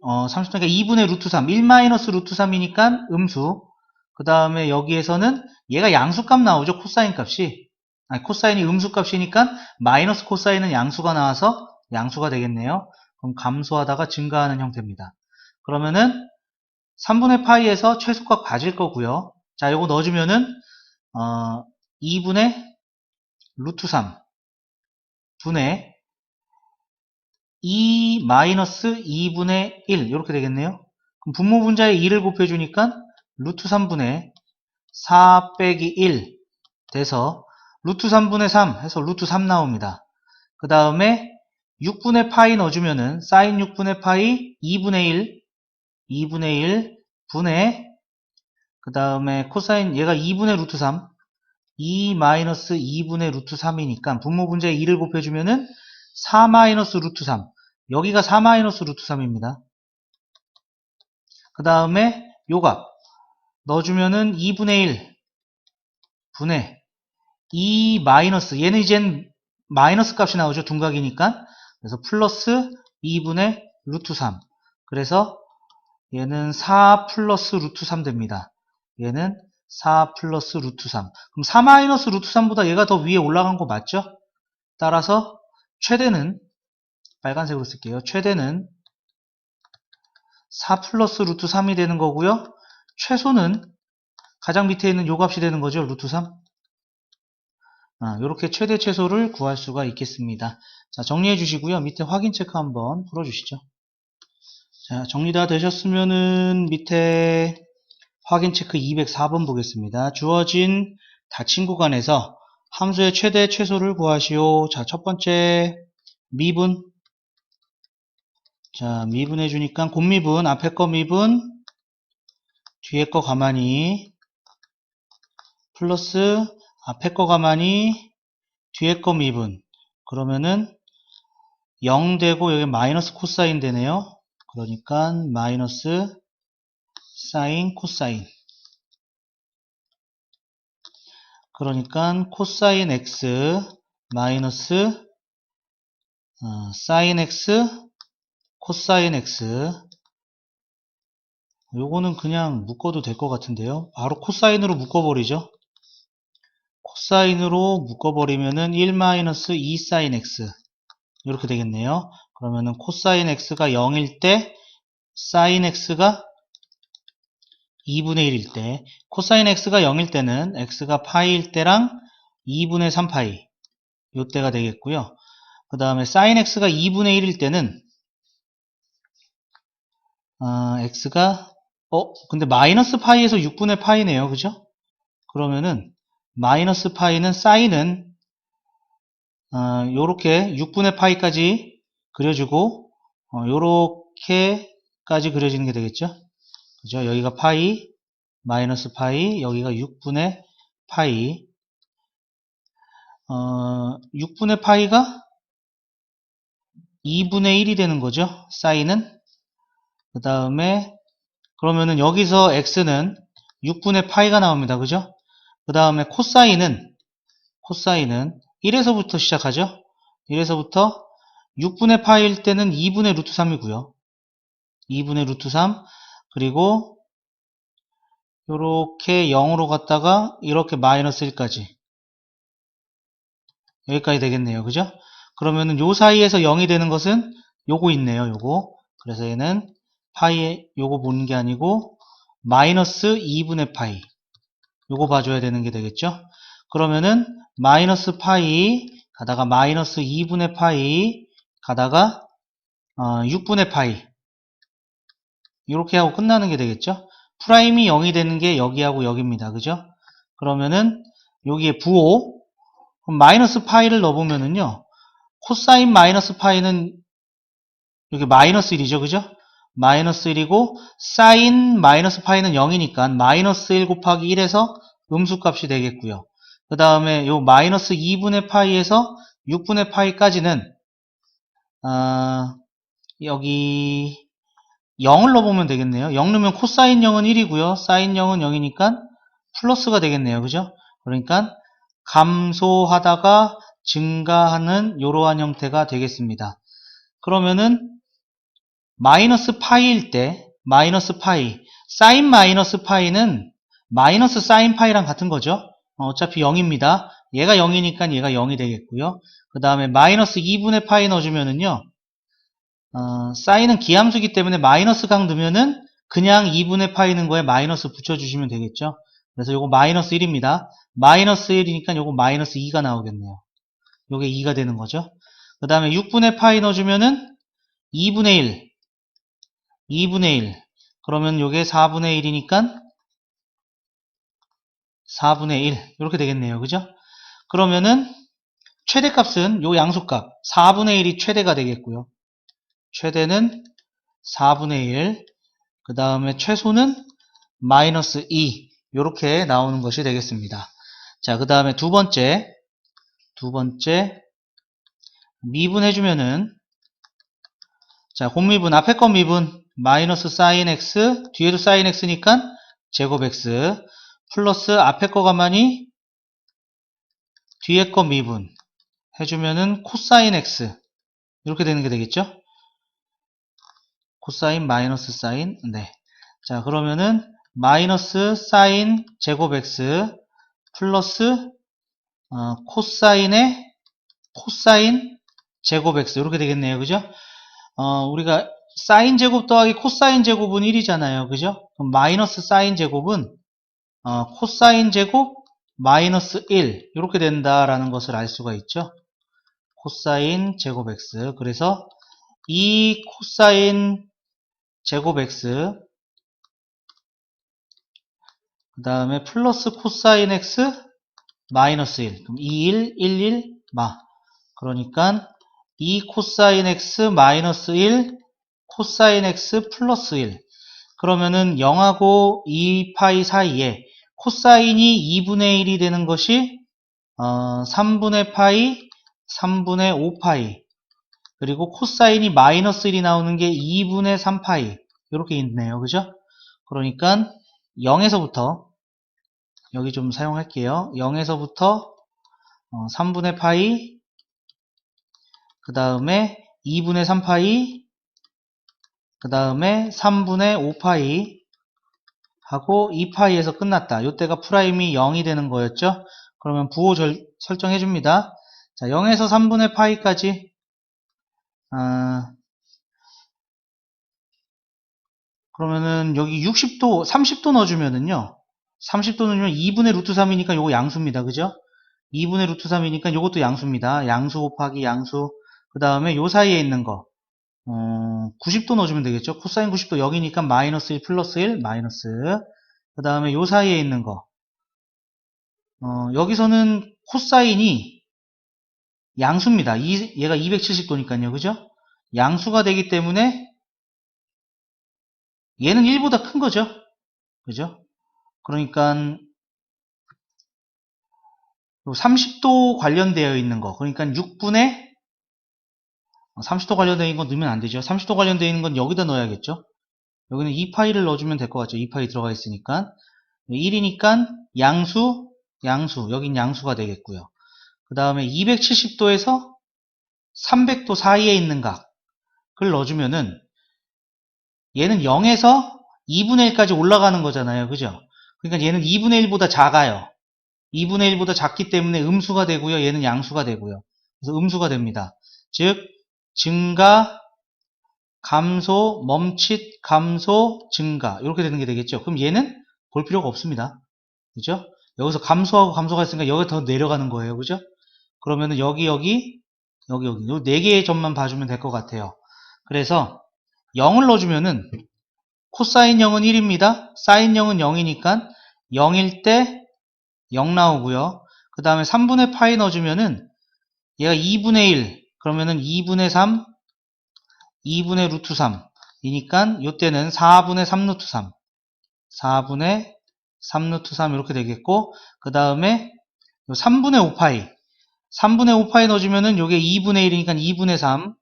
A: 30도니까 2분의 루트 3, 1 마이너스 루트 3이니까 음수. 그 다음에 여기에서는 얘가 양수값 나오죠. 코사인 값이. 코사인이 음수값이니까 마이너스 코사인은 양수가 나와서 양수가 되겠네요. 그럼 감소하다가 증가하는 형태입니다. 그러면은 3분의 파이에서 최소값 가질 거고요. 자, 요거 넣어주면은 2분의 루트 3 분의 2 마이너스 2분의 1 이렇게 되겠네요. 그럼 분모 분자에 2를 곱해주니까 루트 3분의 4 빼기 1 돼서 루트 3분의 3 해서 루트 3 나옵니다. 그 다음에 6분의 파이 넣어주면은 사인 6분의 파이 2분의 1 분의, 그 다음에 코사인 얘가 2분의 루트 3 2 마이너스 2분의 루트 3이니까 분모 분자에 2를 곱해주면은 4 마이너스 루트 3, 여기가 4 마이너스 루트 3입니다. 그 다음에 요 값 넣어주면은 2분의 1 분의 2 마이너스, 얘는 이젠 마이너스 값이 나오죠. 둔각이니까. 그래서 플러스 2분의 루트 3. 그래서 얘는 4 플러스 루트 3 됩니다. 얘는 4 플러스 루트 3. 그럼 4 마이너스 루트 3보다 얘가 더 위에 올라간 거 맞죠? 따라서 최대는, 빨간색으로 쓸게요. 최대는 4 플러스 루트 3이 되는 거고요. 최소는 가장 밑에 있는 요 값이 되는 거죠. 루트 3. 이렇게 최대 최소를 구할 수가 있겠습니다. 자, 정리해 주시고요. 밑에 확인 체크 한번 풀어 주시죠. 자, 정리 다 되셨으면은 밑에 확인 체크 204번 보겠습니다. 주어진 닫힌 구간에서 함수의 최대 최소를 구하시오. 자, 첫 번째 미분. 자, 미분해 주니까 곱미분, 앞에 거 미분, 뒤에 거 가만히 플러스 앞에 거 가만히 뒤에 거 미분. 그러면은 0 되고 여기 마이너스 코사인 되네요. 그러니까 마이너스 사인 코사인. 그러니까 코사인 x 마이너스 사인 x 코사인 x. 요거는 그냥 묶어도 될 것 같은데요. 바로 코사인으로 묶어버리죠. 코사인으로 묶어버리면은 1-2 사인 x 이렇게 되겠네요. 그러면은 코사인 x가 0일 때 사인 x가 2분의 1일 때, 코사인 x가 0일 때는 x가 파이일 때랑 2분의 3파이 요때가 되겠고요. 그 다음에 사인 x가 2분의 1일 때는 x가 근데 마이너스 파이에서 6분의 파이네요. 그죠? 그러면은 마이너스 파이는 사인은 요렇게 6분의 파이까지 그려주고 요렇게까지 그려지는 게 되겠죠? 그죠? 여기가 파이, 마이너스 파이, 여기가 6분의 파이. 6분의 파이가 2분의 1이 되는 거죠. 사인은. 그 다음에 그러면은 여기서 x는 6분의 파이가 나옵니다. 그죠? 그 다음에 코사인은 1에서부터 시작하죠. 1에서부터 6분의 파이일 때는 2분의 루트 3이고요. 2분의 루트 3 그리고 요렇게 0으로 갔다가 이렇게 마이너스 1까지 여기까지 되겠네요. 그죠? 그러면은 요 사이에서 0이 되는 것은 요거 있네요. 요거. 그래서 얘는 파이 요거 보는 게 아니고 마이너스 2분의 파이 요거 봐줘야 되는 게 되겠죠? 그러면은 마이너스 파이 가다가 마이너스 2분의 파이 가다가 6분의 파이 이렇게 하고 끝나는 게 되겠죠? 프라임이 0이 되는 게 여기하고 여기입니다. 그죠? 그러면은 여기에 부호 그럼 마이너스 파이를 넣어보면은요 코사인 마이너스 파이는 여기 마이너스 1이죠. 그죠? 마이너스 1이고 사인 마이너스 파이는 0이니까 마이너스 1 곱하기 1에서 음수값이 되겠고요. 그 다음에 요 마이너스 2분의 파이에서 6분의 파이까지는 여기 0을 넣어보면 되겠네요. 0 넣으면 코사인 0은 1이고요. 사인 0은 0이니까 플러스가 되겠네요. 그죠? 그러니까 감소하다가 증가하는 이러한 형태가 되겠습니다. 그러면은 마이너스 파이일 때 마이너스 파이 사인 마이너스 파이는 마이너스 사인 파이랑 같은 거죠. 어차피 0입니다. 얘가 0이니까 얘가 0이 되겠고요. 그 다음에 마이너스 2분의 파이 넣어주면은요 사인은 기함수기 때문에 마이너스 각 넣으면은 그냥 2분의 파이 는 거에 마이너스 붙여주시면 되겠죠. 그래서 요거 마이너스 1입니다. 마이너스 1이니까 요거 마이너스 2가 나오겠네요. 요게 2가 되는 거죠. 그 다음에 6분의 파이 넣어주면은 2분의 1 2분의 1 그러면 요게 4분의 1이니까 4분의 1 이렇게 되겠네요. 그죠? 그러면은 최대값은 요 양수값 4분의 1이 최대가 되겠고요. 최대는 4분의 1 그 다음에 최소는 마이너스 2 이렇게 나오는 것이 되겠습니다. 자, 그 다음에 두 번째 미분해주면은 자, 곱미분 앞에 거 미분 마이너스 사인 x 뒤에도 사인 x니까 제곱 x 플러스 앞에 거 가만히 뒤에 거 미분 해주면은 코사인 x 이렇게 되는 게 되겠죠? 코사인 마이너스 사인 네. 자, 그러면은 마이너스 사인 제곱 x 플러스 코사인의 코사인 제곱 x 이렇게 되겠네요. 그죠? 우리가 사인 제곱 더하기 코사인 제곱은 1이잖아요. 그죠? 그럼 마이너스 사인 제곱은 코사인 제곱 마이너스 1 이렇게 된다라는 것을 알 수가 있죠. 코사인 제곱 x 그래서 이 코사인 제곱 x 그 다음에 플러스 코사인 x 마이너스 1 그럼 2, 1, 1, 1 마 그러니까 2 코사인 x 마이너스 1 코사인 x 플러스 1 그러면은 0하고 2파이 사이에 코사인이 2분의 1이 되는 것이 3분의 파이, 3분의 5파이, 그리고 코사인이 마이너스 1이 나오는 게 2분의 3파이, 이렇게 있네요. 그죠? 그러니까 0에서부터, 여기 좀 사용할게요. 0에서부터 3분의 파이, 그 다음에 2분의 3파이, 그 다음에 3분의 5파이 하고 2파이에서 끝났다. 이때가 프라임이 0이 되는 거였죠. 그러면 부호 설정해 줍니다. 자, 0에서 3분의 파이까지 그러면은 여기 60도, 30도 넣어주면은요. 30도 넣으면 2분의 루트 3이니까 요거 양수입니다. 그죠? 2분의 루트 3이니까 요것도 양수입니다. 양수 곱하기 양수. 그 다음에 요 사이에 있는 거 90도 넣어주면 되겠죠. 코사인 90도 0이니까 마이너스 1 플러스 1 마이너스. 그 다음에 요 사이에 있는 거 여기서는 코사인이 양수입니다. 얘가 270도니까요. 그죠? 양수가 되기 때문에 얘는 1보다 큰 거죠. 그죠? 그러니까 30도 관련되어 있는 거. 그러니까 6분의 30도 관련되어 있는 건 넣으면 안 되죠. 30도 관련되어 있는 건 여기다 넣어야겠죠. 여기는 2파이를 넣어주면 될 것 같죠. 2파이 들어가 있으니까. 1이니까 양수, 양수. 여긴 양수가 되겠고요. 그 다음에 270도에서 300도 사이에 있는 각을 넣어주면은 얘는 0에서 2분의 1까지 올라가는 거잖아요. 그죠? 그러니까 얘는 2분의 1보다 작아요. 2분의 1보다 작기 때문에 음수가 되고요. 얘는 양수가 되고요. 그래서 음수가 됩니다. 즉 증가, 감소, 멈칫, 감소, 증가 이렇게 되는 게 되겠죠. 그럼 얘는 볼 필요가 없습니다. 그죠? 여기서 감소하고 감소가 있으니까 여기 더 내려가는 거예요. 그죠? 그러면은 여기 요 4개의 점만 봐주면 될 것 같아요. 그래서 0을 넣어주면은 코사인 0은 1입니다. 사인 0은 0이니까 0일 때 0 나오고요. 그 다음에 3분의 파이 넣어주면은 얘가 2분의 1 그러면은 2분의 3 2분의 루트 3 이니까 요때는 4분의 3 루트 3 4분의 3 루트 3 이렇게 되겠고 그 다음에 3분의 5파이 3분의 5파이 넣어주면은 요게 2분의 1이니까 2분의 3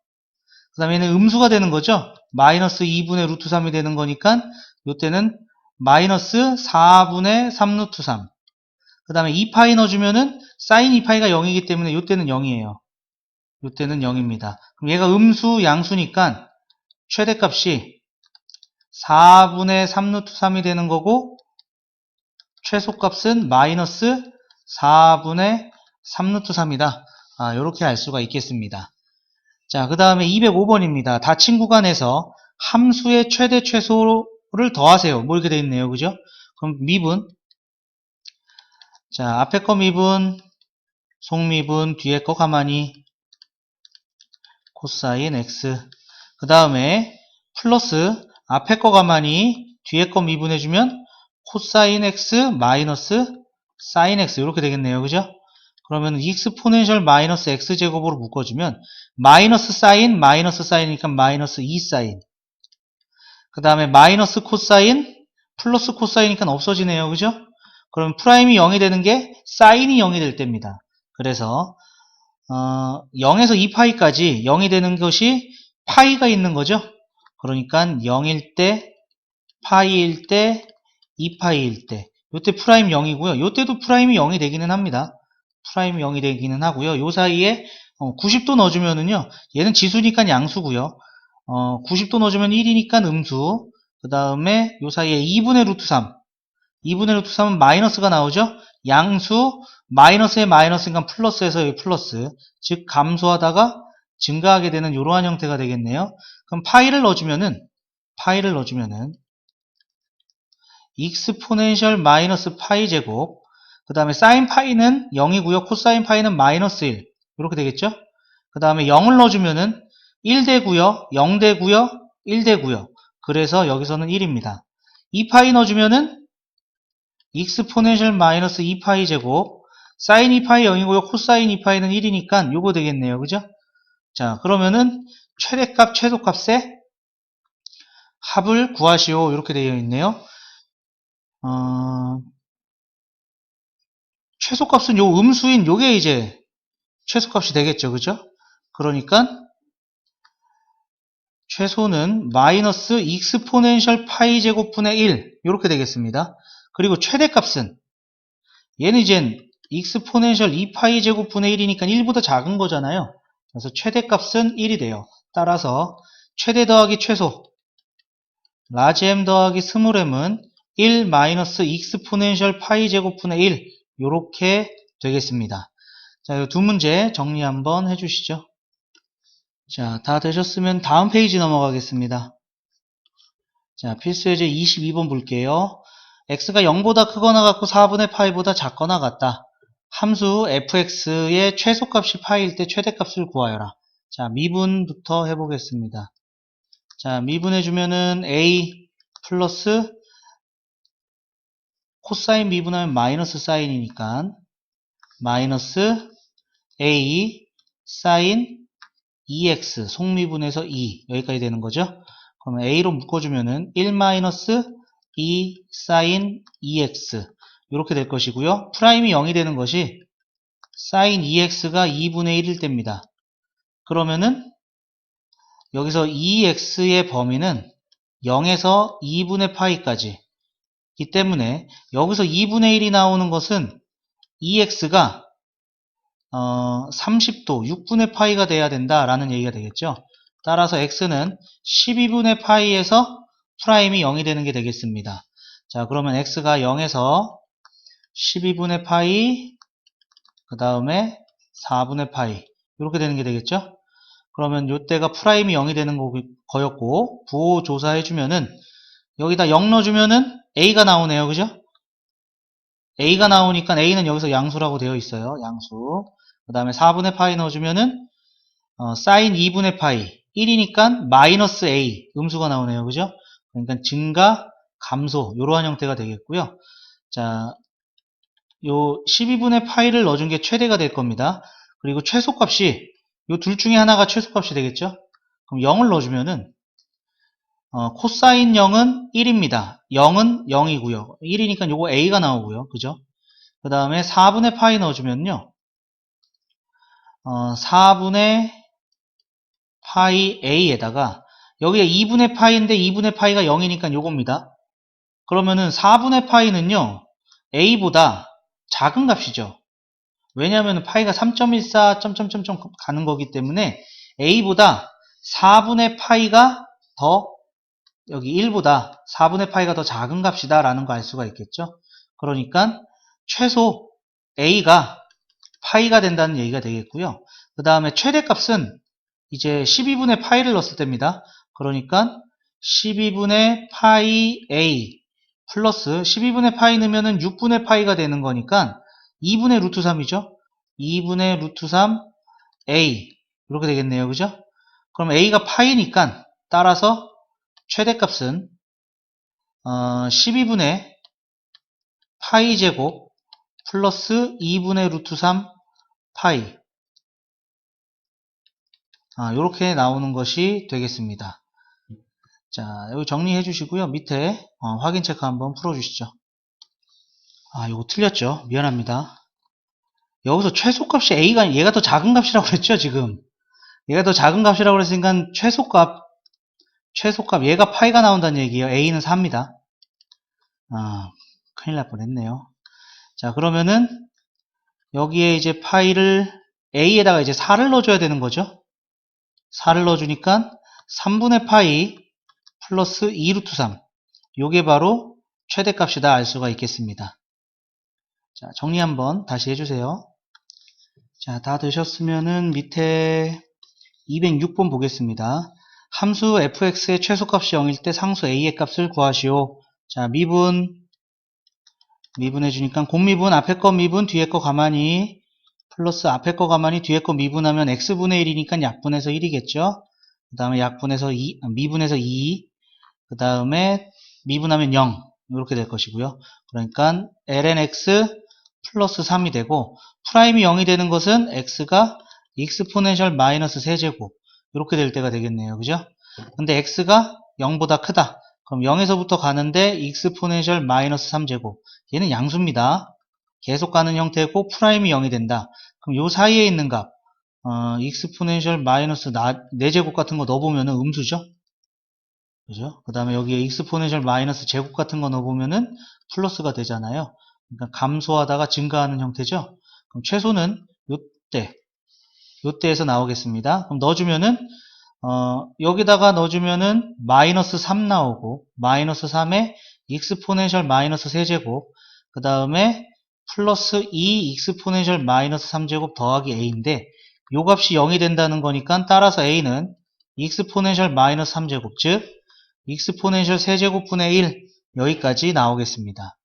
A: 그 다음에 얘는 음수가 되는 거죠. 마이너스 2분의 루트 3이 되는 거니까 요때는 마이너스 4분의 3 루트 3 그 다음에 2파이 넣어주면은 사인 2파이가 0이기 때문에 요때는 0이에요. 요때는 0입니다. 그럼 얘가 음수, 양수니까 최대값이 4분의 3 루트 3이 되는 거고 최소값은 마이너스 4분의 3 루트 3이다. 이렇게 알 수가 있겠습니다. 자, 그 다음에 205번입니다. 닫힌 구간에서 함수의 최대 최소를 더하세요. 뭐 이렇게 되어 있네요. 그죠? 그럼 미분. 자, 앞에 거 미분, 속미분, 뒤에 거 가만히 코사인 x. 그 다음에 플러스 앞에 거 가만히 뒤에 거 미분해주면 코사인 x 마이너스 사인 x 이렇게 되겠네요. 그죠? 그러면 익스포넨셜 마이너스 x제곱으로 묶어주면 마이너스 사인이니까 마이너스 2사인 그 다음에 마이너스 코사인 플러스 코사인이니까 없어지네요. 그죠? 그럼 프라임이 0이 되는 게 사인이 0이 될 때입니다. 그래서 0에서 2파이까지 0이 되는 것이 파이가 있는 거죠. 그러니까 0일 때, 파이일 때, 2파이일 때 요때 프라임 0이고요. 요때도 프라임이 0이 되기는 합니다. 프라임이 0이 되기는 하고요. 요 사이에 90도 넣어주면은요. 얘는 지수니까 양수고요. 90도 넣어주면 1이니까 음수. 그 다음에 요 사이에 2분의 루트 3. 2분의 루트 3은 마이너스가 나오죠. 양수 마이너스에 마이너스니까 플러스에서 여기 플러스. 즉 감소하다가 증가하게 되는 이러한 형태가 되겠네요. 그럼 파이를 넣어주면은 익스포넨셜 마이너스 파이 제곱 그 다음에 사인 파이는 0이고요. 코사인 파이는 마이너스 1 이렇게 되겠죠. 그 다음에 0을 넣어주면은 1 되고요. 0 되고요. 1 되고요. 그래서 여기서는 1입니다. 2파이 넣어주면은 익스포넨셜 마이너스 2파이 제곱 사인 2파이 0이고요. 코사인 2파이는 1이니까 요거 되겠네요. 그죠? 자, 그러면은 최대값, 최소값의 합을 구하시오. 이렇게 되어 있네요. 최소값은 요 음수인 요게 이제 최소값이 되겠죠. 그죠? 그러니까 최소는 마이너스 익스포넨셜 파이 제곱분의 1 이렇게 되겠습니다. 그리고 최대값은 얘는 이젠 익스포넨셜 2파이 제곱분의 1이니까 1보다 작은 거잖아요. 그래서 최대값은 1이 돼요. 따라서 최대 더하기 최소 라지 m 더하기 스몰 m은 1 마이너스 익스포넨셜 파이 제곱분의 1 이렇게 되겠습니다. 자, 이 두 문제 정리 한번 해주시죠. 자, 다 되셨으면 다음 페이지 넘어가겠습니다. 자, 필수 예제 22번 볼게요. x가 0보다 크거나 같고 4분의 파이보다 작거나 같다. 함수 fx의 최소값이 파이일 때 최대값을 구하여라. 자, 미분부터 해보겠습니다. 자, 미분해주면은 a 플러스 코사인 미분하면 마이너스 사인이니까 마이너스 a 사인 2x 속미분해서 2 여기까지 되는 거죠. 그러면 a로 묶어주면은 1 마이너스 2 사인 2x 이렇게 될 것이고요. 프라임이 0이 되는 것이 사인 2x가 2분의 1일 때입니다. 그러면은 여기서 2x의 범위는 0에서 2분의 파이까지 이 때문에 여기서 2분의 1이 나오는 것은 2x가 30도 6분의 파이가 돼야 된다라는 얘기가 되겠죠. 따라서 x는 12분의 파이에서 프라임이 0이 되는 게 되겠습니다. 자, 그러면 x가 0에서 12분의 파이 그 다음에 4분의 파이 이렇게 되는 게 되겠죠. 그러면 이때가 프라임이 0이 되는 거였고 부호 조사해주면은 여기다 0 넣어주면은 a가 나오네요. 그죠? a가 나오니까 a는 여기서 양수라고 되어 있어요. 양수. 그 다음에 4분의 파이 넣어주면은 사인 2분의 파이 1이니까 마이너스 a 음수가 나오네요. 그죠? 그러니까 증가, 감소 이러한 형태가 되겠고요. 자, 요 12분의 파이를 넣어준 게 최대가 될 겁니다. 그리고 최소값이 요 둘 중에 하나가 최소값이 되겠죠? 그럼 0을 넣어주면은 코사인 0은 1입니다. 0은 0이고요. 1이니까 요거 a가 나오고요. 그죠? 그 다음에 4분의 파이 넣어주면요. 4분의 파이 a에다가 여기가 2분의 파이인데 2분의 파이가 0이니까 요겁니다. 그러면은 4분의 파이는요. a보다 작은 값이죠. 왜냐하면 파이가 3.14 점점점점 가는 거기 때문에 a보다 4분의 파이가 더 여기 1보다 4분의 파이가 더 작은 값이다 라는 거 알 수가 있겠죠. 그러니까 최소 a가 파이가 된다는 얘기가 되겠고요. 그 다음에 최대값은 이제 12분의 파이를 넣었을 때입니다. 그러니까 12분의 파이 a 플러스 12분의 파이 넣으면 6분의 파이가 되는 거니까 2분의 루트 3이죠. 2분의 루트 3 a 이렇게 되겠네요. 그죠? 그럼 a가 파이니까 따라서 최대값은 12분의 파이 제곱 플러스 2분의 루트 3 파이 이렇게 나오는 것이 되겠습니다. 자, 여기 정리해 주시고요. 밑에 확인 체크 한번 풀어 주시죠. 이거 틀렸죠. 미안합니다. 여기서 최소값이 a가 얘가 더 작은 값이라고 그랬죠. 지금 얘가 더 작은 값이라고 그랬으니까 최소값 얘가 파이가 나온다는 얘기예요. a는 4입니다. 큰일 날 뻔했네요. 자, 그러면은 여기에 이제 파이를 a에다가 이제 4를 넣어줘야 되는 거죠. 4를 넣어주니까 3분의 파이 플러스 2루트 3 요게 바로 최대값이다 알 수가 있겠습니다. 자, 정리 한번 다시 해주세요. 자, 다 되셨으면은 밑에 206번 보겠습니다. 함수 fx의 최소값이 0일 때 상수 a의 값을 구하시오. 자, 미분해주니까 공미분 앞에 거 미분 뒤에 거 가만히 플러스 앞에 거 가만히 뒤에 거 미분하면 x분의 1이니까 약분해서 1이겠죠. 그 다음에 약분해서 2, 미분해서 2, 그 다음에 미분하면 0 이렇게 될 것이고요. 그러니까 lnx 플러스 3이 되고 프라임이 0이 되는 것은 x가 익스포넨셜 마이너스 세제곱 이렇게 될 때가 되겠네요. 그죠? 근데 x가 0보다 크다. 그럼 0에서부터 가는데 익스포넨셜 마이너스 3제곱 얘는 양수입니다. 계속 가는 형태고 프라임이 0이 된다. 그럼 요 사이에 있는 값 익스포넨셜 마이너스 4제곱 같은 거 넣어보면은 음수죠. 그죠? 그 다음에 여기에 익스포넨셜 마이너스 제곱 같은 거 넣어보면은 플러스가 되잖아요. 그러니까 감소하다가 증가하는 형태죠. 그럼 최소는 요때에서 나오겠습니다. 그럼 넣어주면은 여기다가 넣어주면은 마이너스 3 나오고 마이너스 3에 익스포넨셜 마이너스 세제곱 그 다음에 플러스 2 익스포넨셜 마이너스 3제곱 더하기 a인데 요 값이 0이 된다는 거니까 따라서 a는 익스포넨셜 마이너스 3제곱 즉 익스포넨셜 세제곱분의 1 여기까지 나오겠습니다.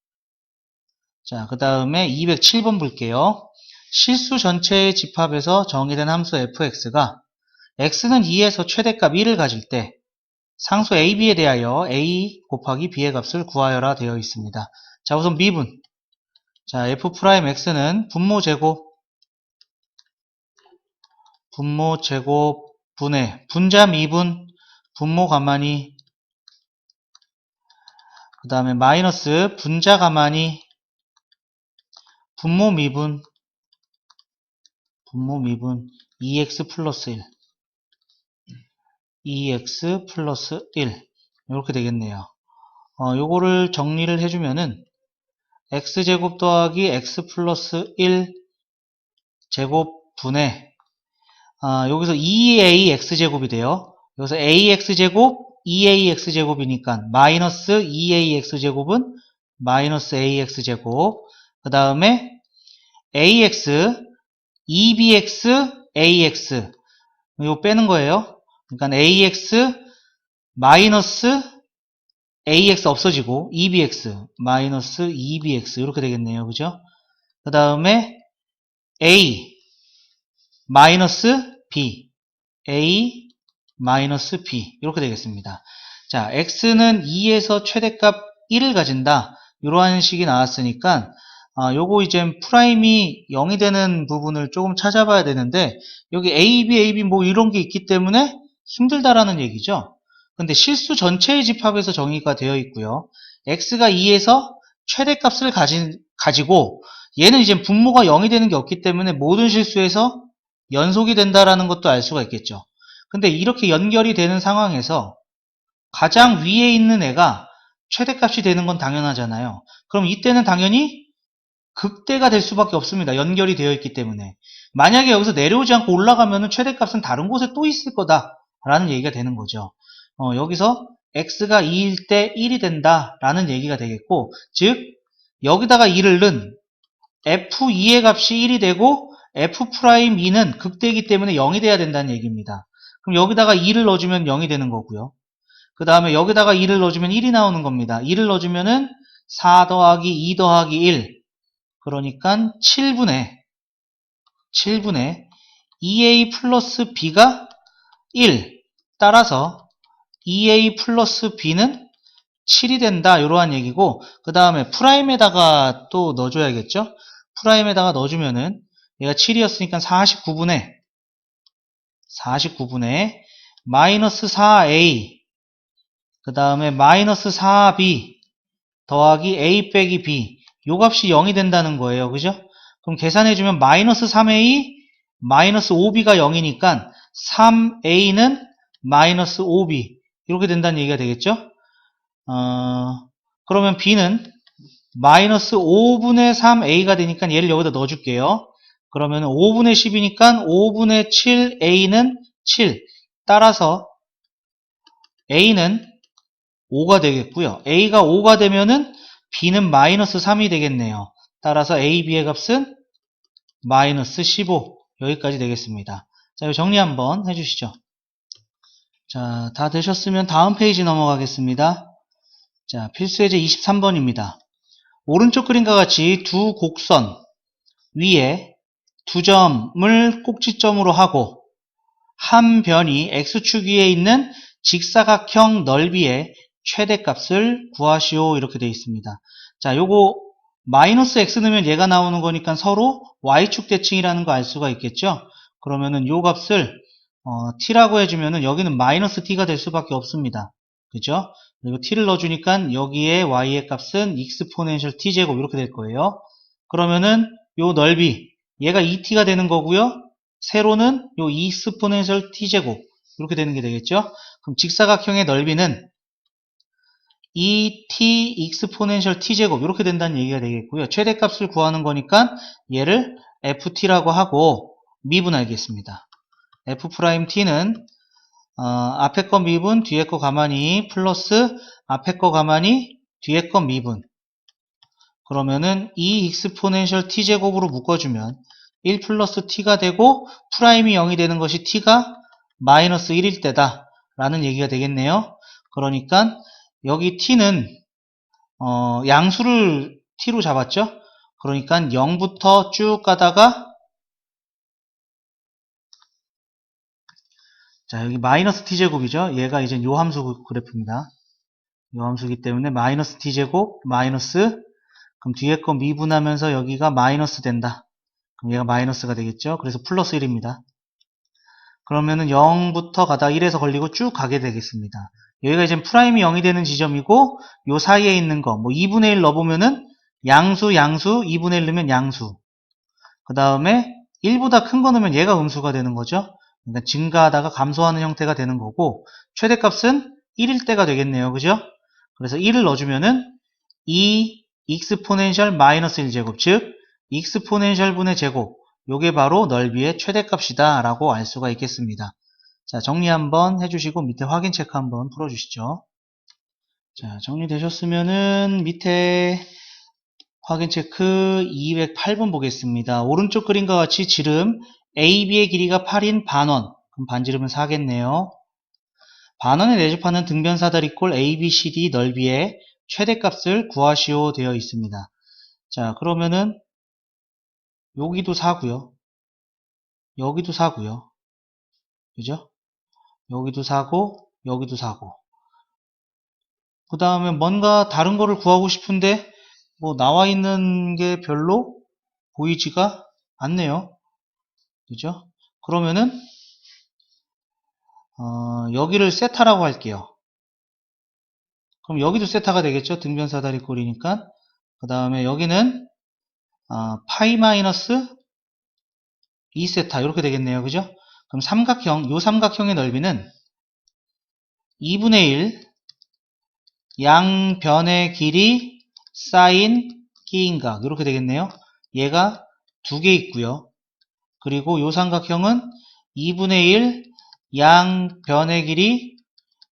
A: 자, 그 다음에 207번 볼게요. 실수 전체의 집합에서 정의된 함수 fx가 x는 2에서 최대값 1을 가질 때 상수 ab에 대하여 a 곱하기 b의 값을 구하여라 되어 있습니다. 자, 우선 미분. 자, f'x는 분모 제곱분의 분자 미분 분모 가만히 그 다음에 마이너스 분자 가만히 분모 미분 2x 플러스 1 2x 플러스 1 이렇게 되겠네요. 요거를 정리를 해주면은 x제곱 더하기 x 플러스 1 제곱분의 여기서 2ax제곱이 돼요. 여기서 ax제곱 2ax제곱이니까 마이너스 2ax제곱은 마이너스 ax제곱 그 다음에 ax 2bx ax 이거 빼는 거예요. 그러니까 ax 마이너스 ax 없어지고 2bx 마이너스 2bx 이렇게 되겠네요. 그죠? 그 다음에 a 마이너스 b a 마이너스 b 이렇게 되겠습니다. 자, x는 2에서 최대값 1을 가진다. 이러한 식이 나왔으니까 요거 이제 프라임이 0이 되는 부분을 조금 찾아봐야 되는데 여기 a, b 뭐 이런 게 있기 때문에 힘들다라는 얘기죠. 근데 실수 전체의 집합에서 정의가 되어 있고요. x가 2에서 최대값을 가지고 얘는 이제 분모가 0이 되는 게 없기 때문에 모든 실수에서 연속이 된다라는 것도 알 수가 있겠죠. 근데 이렇게 연결이 되는 상황에서 가장 위에 있는 애가 최대값이 되는 건 당연하잖아요. 그럼 이때는 당연히 극대가 될 수밖에 없습니다. 연결이 되어 있기 때문에. 만약에 여기서 내려오지 않고 올라가면 최대값은 다른 곳에 또 있을 거다라는 얘기가 되는 거죠. 여기서 x가 2일 때 1이 된다라는 얘기가 되겠고 즉 여기다가 2를 넣은 f2의 값이 1이 되고 f'2는 극대이기 때문에 0이 돼야 된다는 얘기입니다. 그럼 여기다가 2를 넣어주면 0이 되는 거고요. 그 다음에 여기다가 2를 넣어주면 1이 나오는 겁니다. 2를 넣어주면은 4 더하기 2 더하기 1 그러니까 7분의 2a 플러스 b가 1 따라서 2a 플러스 b는 7이 된다 이러한 얘기고 그 다음에 프라임에다가 또 넣어줘야겠죠. 프라임에다가 넣어주면은 얘가 7이었으니까 49분의 마이너스 4a 그 다음에 마이너스 4b 더하기 a 빼기 b 요 값이 0이 된다는 거예요. 그죠? 그럼 계산해주면 마이너스 3a 마이너스 5b가 0이니까 3a는 마이너스 5b 이렇게 된다는 얘기가 되겠죠? 그러면 b는 마이너스 5분의 3a가 되니까 얘를 여기다 넣어줄게요. 그러면 5분의 10이니까 5분의 7a는 7 따라서 a는 5가 되겠고요. a가 5가 되면은 b는 마이너스 3이 되겠네요. 따라서 a, b의 값은 마이너스 15 여기까지 되겠습니다. 자, 이거 정리 한번 해주시죠. 자, 다 되셨으면 다음 페이지 넘어가겠습니다. 자, 필수예제 23번입니다. 오른쪽 그림과 같이 두 곡선 위에 두 점을 꼭지점으로 하고 한 변이 x축 위에 있는 직사각형 넓이의 최대값을 구하시오 이렇게 되어 있습니다. 자, 요거 마이너스 x 넣으면 얘가 나오는 거니까 서로 y축 대칭이라는 거 알 수가 있겠죠. 그러면은 요 값을 t라고 해주면은 여기는 마이너스 t가 될 수밖에 없습니다. 그죠? 그리고 t를 넣어주니까 여기에 y의 값은 exponential t제곱 이렇게 될 거예요. 그러면은 요 넓이 얘가 2t가 되는 거고요. 세로는 요 익스포넨셜 t제곱 이렇게 되는 게 되겠죠. 그럼 직사각형의 넓이는 2t 익스포넨셜 t제곱 이렇게 된다는 얘기가 되겠고요. 최대값을 구하는 거니까 얘를 ft라고 하고 미분하겠습니다. f't는 앞에 거 미분, 뒤에 거 가만히 플러스 앞에 거 가만히 뒤에 거 미분. 그러면은 2 익스포넨셜 t제곱으로 묶어주면 1 플러스 t가 되고 프라임이 0이 되는 것이 t가 마이너스 1일 때다 라는 얘기가 되겠네요. 그러니까 여기 t는 양수를 t로 잡았죠. 그러니까 0부터 쭉 가다가 자 여기 마이너스 t제곱이죠. 얘가 이제 요 함수 그래프입니다. 요 함수기 때문에 마이너스 t제곱 마이너스 그럼 뒤에 거 미분하면서 여기가 마이너스 된다. 그럼 얘가 마이너스가 되겠죠. 그래서 플러스 1입니다. 그러면은 0부터 가다 1에서 걸리고 쭉 가게 되겠습니다. 여기가 이제 프라임이 0이 되는 지점이고 요 사이에 있는 거 뭐 2분의 1 넣어보면은 양수 2분의 1 넣으면 양수 그 다음에 1보다 큰 거 넣으면 얘가 음수가 되는 거죠. 그러니까 증가하다가 감소하는 형태가 되는 거고 최대값은 1일 때가 되겠네요. 그죠? 그래서 1을 넣어주면은 2 익스포넨셜 마이너스 1제곱 즉 익스포넨셜 분의 제곱 요게 바로 넓이의 최대값이다 라고 알 수가 있겠습니다. 자 정리 한번 해주시고 밑에 확인 체크 한번 풀어주시죠. 자 정리되셨으면은 밑에 확인 체크 208번 보겠습니다. 오른쪽 그림과 같이 지름 AB의 길이가 8인 반원 그럼 반지름은 4겠네요. 반원의 내접하는 등변사다리꼴 ABCD 넓이의 최대값을 구하시오 되어 있습니다. 자 그러면은 여기도 4고요. 여기도 4고요. 그죠? 여기도 4고 여기도 4고 그 다음에 뭔가 다른 거를 구하고 싶은데 뭐 나와 있는 게 별로 보이지가 않네요. 그죠? 그러면은 여기를 세타라고 할게요. 그럼 여기도 세타가 되겠죠? 등변사다리꼴이니까. 그 다음에 여기는 파이 마이너스 2세타 이렇게 되겠네요. 그죠? 그럼 삼각형, 요 삼각형의 넓이는 2분의 1 양변의 길이 사인 끼인각 이렇게 되겠네요. 얘가 두 개 있고요. 그리고 요 삼각형은 2분의 1 양변의 길이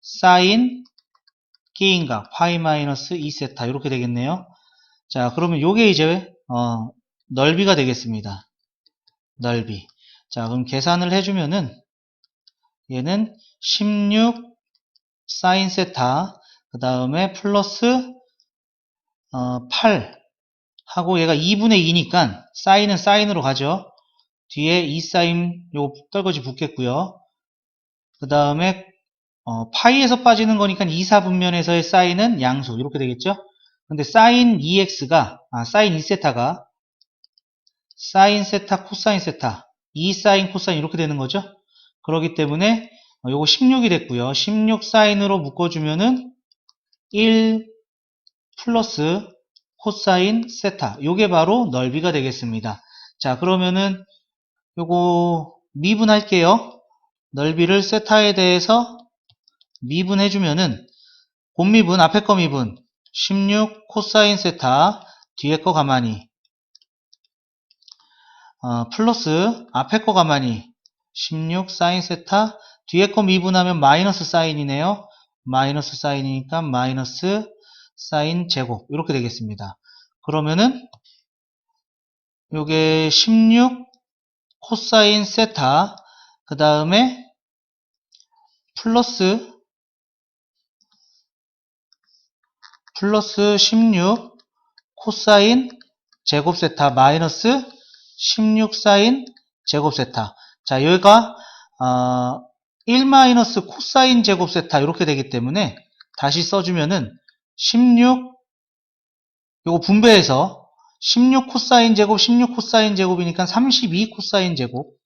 A: 사인 끼인각 파이 마이너스 2세타 이렇게 되겠네요. 자 그러면 요게 이제 넓이가 되겠습니다. 넓이. 자 그럼 계산을 해주면은 얘는 16 사인 세타 그 다음에 플러스 8 하고 얘가 2분의 2니까 사인은 사인으로 가죠. 뒤에 2사인 요거 떨거지 붙겠고요. 그 다음에 파이에서 빠지는 거니까 2사분면에서의 사인은 양수 이렇게 되겠죠. 근데 사인 2x가 사인 2세타가 사인 세타 코사인 세타 2사인 코사인 이렇게 되는 거죠. 그렇기 때문에 요거 16이 됐고요. 16 사인으로 묶어주면은 1 플러스 코사인 세타 요게 바로 넓이가 되겠습니다. 자 그러면은 요거 미분할게요. 넓이를 세타에 대해서 미분해주면은 곱미분 앞에 거 미분 16 코사인 세타 뒤에 거 가만히 플러스 앞에 거 가만히 16 사인 세타 뒤에 거 미분하면 마이너스 사인이네요. 마이너스 사인이니까 마이너스 사인 제곱 이렇게 되겠습니다. 그러면은 요게 16 코사인 세타 그 다음에 플러스 16 코사인 제곱 세타 마이너스 16 사인 제곱 세타. 자 여기가 1 마이너스 코사인 제곱 세타 이렇게 되기 때문에 다시 써주면은 16 요거 분배해서 16 코사인 제곱 16 코사인 제곱이니까 32 코사인 제곱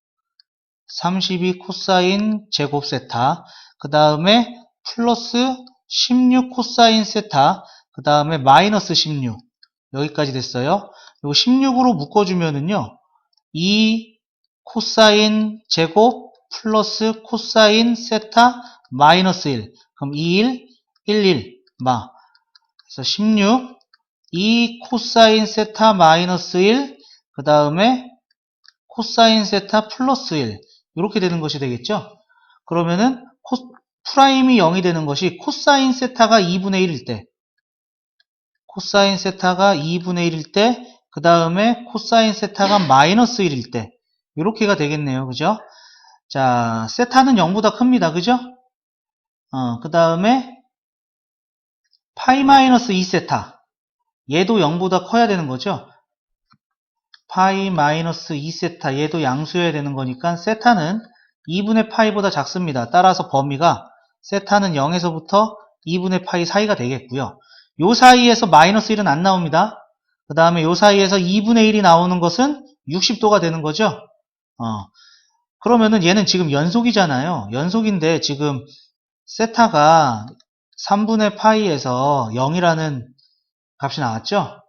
A: 32 코사인 제곱 세타 그 다음에 플러스 16 코사인 세타 그 다음에 마이너스 16 여기까지 됐어요. 요거 16으로 묶어주면은요, 2 코사인 제곱 플러스 코사인 세타 마이너스 1. 그럼 21, 11, 그래서 16, 2 코사인 세타 마이너스 1, 그 다음에 코사인 세타 플러스 1. 이렇게 되는 것이 되겠죠? 그러면은 프라임이 0이 되는 것이 코사인 세타가 2분의 1일 때, 코사인 세타가 2분의 1일 때, 그 다음에 코사인 세타가 마이너스 1일 때, 이렇게가 되겠네요. 그죠? 자, 세타는 0보다 큽니다. 그죠? 그 다음에 파이 마이너스 2세타. 얘도 0보다 커야 되는 거죠? 파이 마이너스 2세타. 얘도 양수여야 되는 거니까 세타는 2분의 파이보다 작습니다. 따라서 범위가 세타는 0에서부터 2분의 파이 사이가 되겠고요. 요 사이에서 마이너스 1은 안 나옵니다. 그 다음에 요 사이에서 2분의 1이 나오는 것은 60도가 되는 거죠. 그러면은 얘는 지금 연속이잖아요. 연속인데 지금 세타가 3분의 파이에서 0이라는 값이 나왔죠.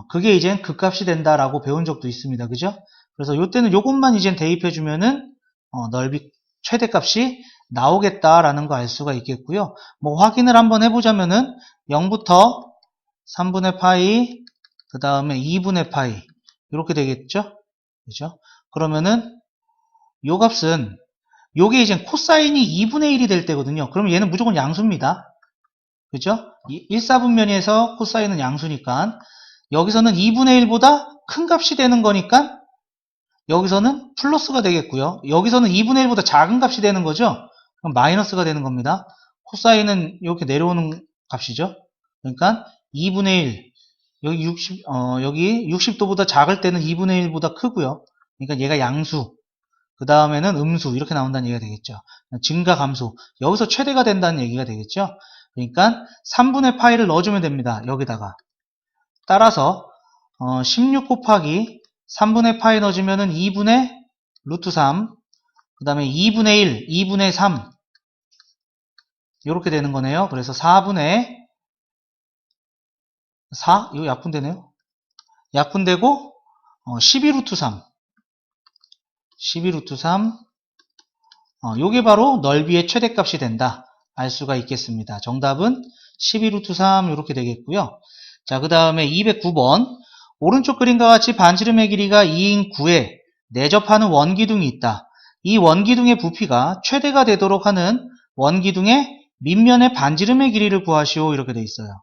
A: 그게 이젠 극값이 된다라고 배운 적도 있습니다. 그죠? 그래서 요때는 요것만 이젠 대입해주면은 넓이 최대값이 나오겠다라는 거 알 수가 있겠고요. 뭐 확인을 한번 해보자면은 0부터 3분의 파이, 그 다음에 2분의 파이 이렇게 되겠죠? 그죠? 그러면은 요 값은 요게 이제 코사인이 2분의 1이 될 때거든요. 그럼 얘는 무조건 양수입니다. 그죠? 1사분면에서 코사인은 양수니까 여기서는 2분의 1보다 큰 값이 되는 거니까 여기서는 플러스가 되겠고요. 여기서는 2분의 1보다 작은 값이 되는 거죠. 그럼 마이너스가 되는 겁니다. 코사인은 이렇게 내려오는 값이죠. 그러니까 2분의 1 여기 60도보다 작을 때는 2분의 1보다 크고요. 그러니까 얘가 양수, 그 다음에는 음수 이렇게 나온다는 얘기가 되겠죠. 증가 감소, 여기서 최대가 된다는 얘기가 되겠죠. 그러니까 3분의 파이를 넣어주면 됩니다. 여기다가 따라서 16 곱하기 3분의 파이 넣어주면은 2분의 루트 3, 그 다음에 2분의 1, 2분의 3 이렇게 되는 거네요. 그래서 4분의 4, 이거 약분되네요. 약분되고 12루트 3, 12루트 3, 요게 바로 넓이의 최대값이 된다 알 수가 있겠습니다. 정답은 12루트 3 이렇게 되겠고요. 자, 그 다음에 209번 오른쪽 그림과 같이 반지름의 길이가 2인 9에 내접하는 원기둥이 있다. 이 원기둥의 부피가 최대가 되도록 하는 원기둥의 밑면의 반지름의 길이를 구하시오 이렇게 돼 있어요.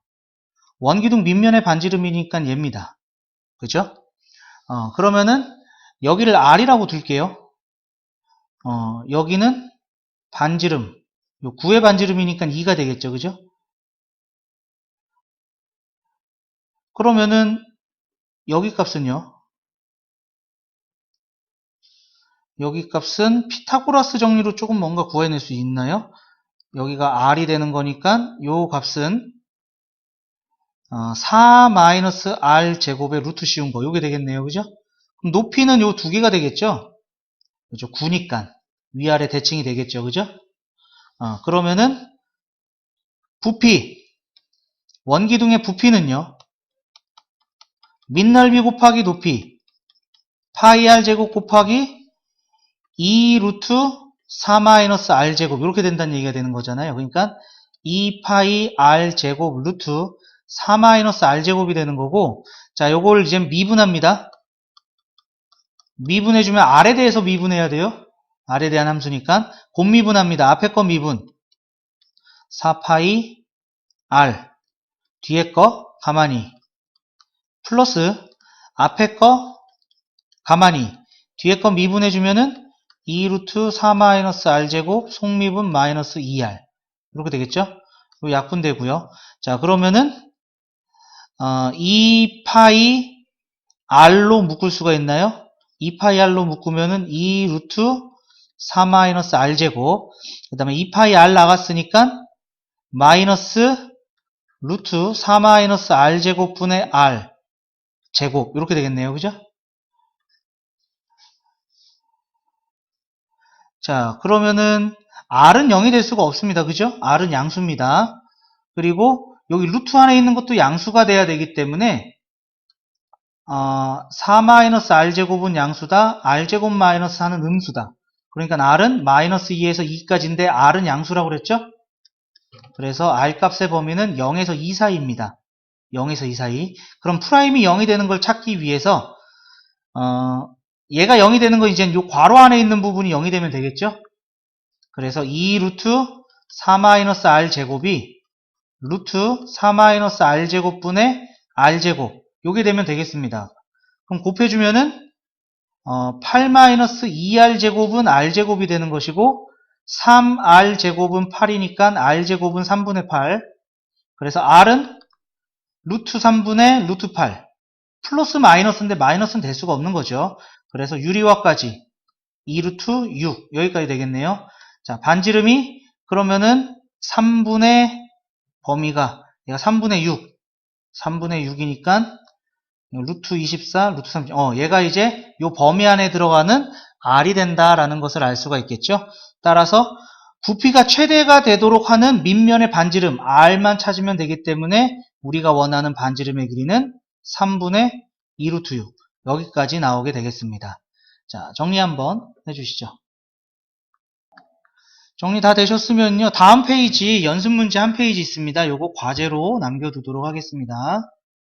A: 원기둥 밑면의 반지름이니까 얘입니다. 그죠? 그러면은 여기를 R이라고 둘게요. 여기는 반지름, 9의 반지름이니까 2가 되겠죠. 그죠? 그러면은 여기 값은요. 여기 값은 피타고라스 정리로 조금 뭔가 구해낼 수 있나요? 여기가 R이 되는 거니까 요 값은 4-R 제곱의 루트 씌운 거 요게 되겠네요. 그죠? 그럼 높이는 요 두 개가 되겠죠? 그죠? 9니까 위아래 대칭이 되겠죠. 그죠? 그러면은 부피, 원기둥의 부피는요. 밑넓이 곱하기 높이 파이 R 제곱 곱하기 2 루트 4-R 제곱 이렇게 된다는 얘기가 되는 거잖아요. 그러니까 2파이 R 제곱 루트 4-R 제곱이 되는 거고, 자, 요걸 이제 미분합니다. 미분해주면 R에 대해서 미분해야 돼요. R에 대한 함수니까 곱미분합니다. 앞에 거 미분 4파이 R 뒤에 거 가만히 플러스 앞에 거 가만히 뒤에 거 미분해주면은 2 루트 4-R 제곱 속미분 마이너스 2R 이렇게 되겠죠? 요 약분되고요. 자, 그러면은 2파이 R로 묶을 수가 있나요? 2파이 R로 묶으면은 2 루트 4-R 제곱 그 다음에 2파이 R 나갔으니까 마이너스 루트 4-R 제곱분의 R 제곱 이렇게 되겠네요. 그죠? 자, 그러면은 R은 0이 될 수가 없습니다. 그죠? R은 양수입니다. 그리고 여기 루트 안에 있는 것도 양수가 돼야 되기 때문에 4-r제곱은 양수다. r제곱 마이너스 4는 음수다. 그러니까 r은 마이너스 2에서 2까지인데 r은 양수라고 그랬죠? 그래서 r 값의 범위는 0에서 2 사이입니다. 0에서 2 사이. 그럼 프라임이 0이 되는 걸 찾기 위해서 얘가 0이 되는 거 이제 요 괄호 안에 있는 부분이 0이 되면 되겠죠? 그래서 2 루트 4-r 제곱이 루트 4-r 제곱분의 r 제곱 요게 되면 되겠습니다. 그럼 곱해주면은 8-2r 제곱은 r 제곱이 되는 것이고 3r 제곱은 8이니까 r 제곱은 3분의 8. 그래서 r은 루트 3분의 루트 8 플러스 마이너스인데 마이너스는 될 수가 없는 거죠. 그래서 유리화까지 2루트 6 여기까지 되겠네요. 자, 반지름이 그러면은 3분의 범위가 얘가 3분의 6 3분의 6이니까 루트 24 루트 30 얘가 이제 요 범위 안에 들어가는 r이 된다라는 것을 알 수가 있겠죠. 따라서 부피가 최대가 되도록 하는 밑면의 반지름 r만 찾으면 되기 때문에 우리가 원하는 반지름의 길이는 3분의 2루트 6 여기까지 나오게 되겠습니다. 자, 정리 한번 해주시죠. 정리 다 되셨으면요. 다음 페이지 연습 문제 한 페이지 있습니다. 요거 과제로 남겨두도록 하겠습니다.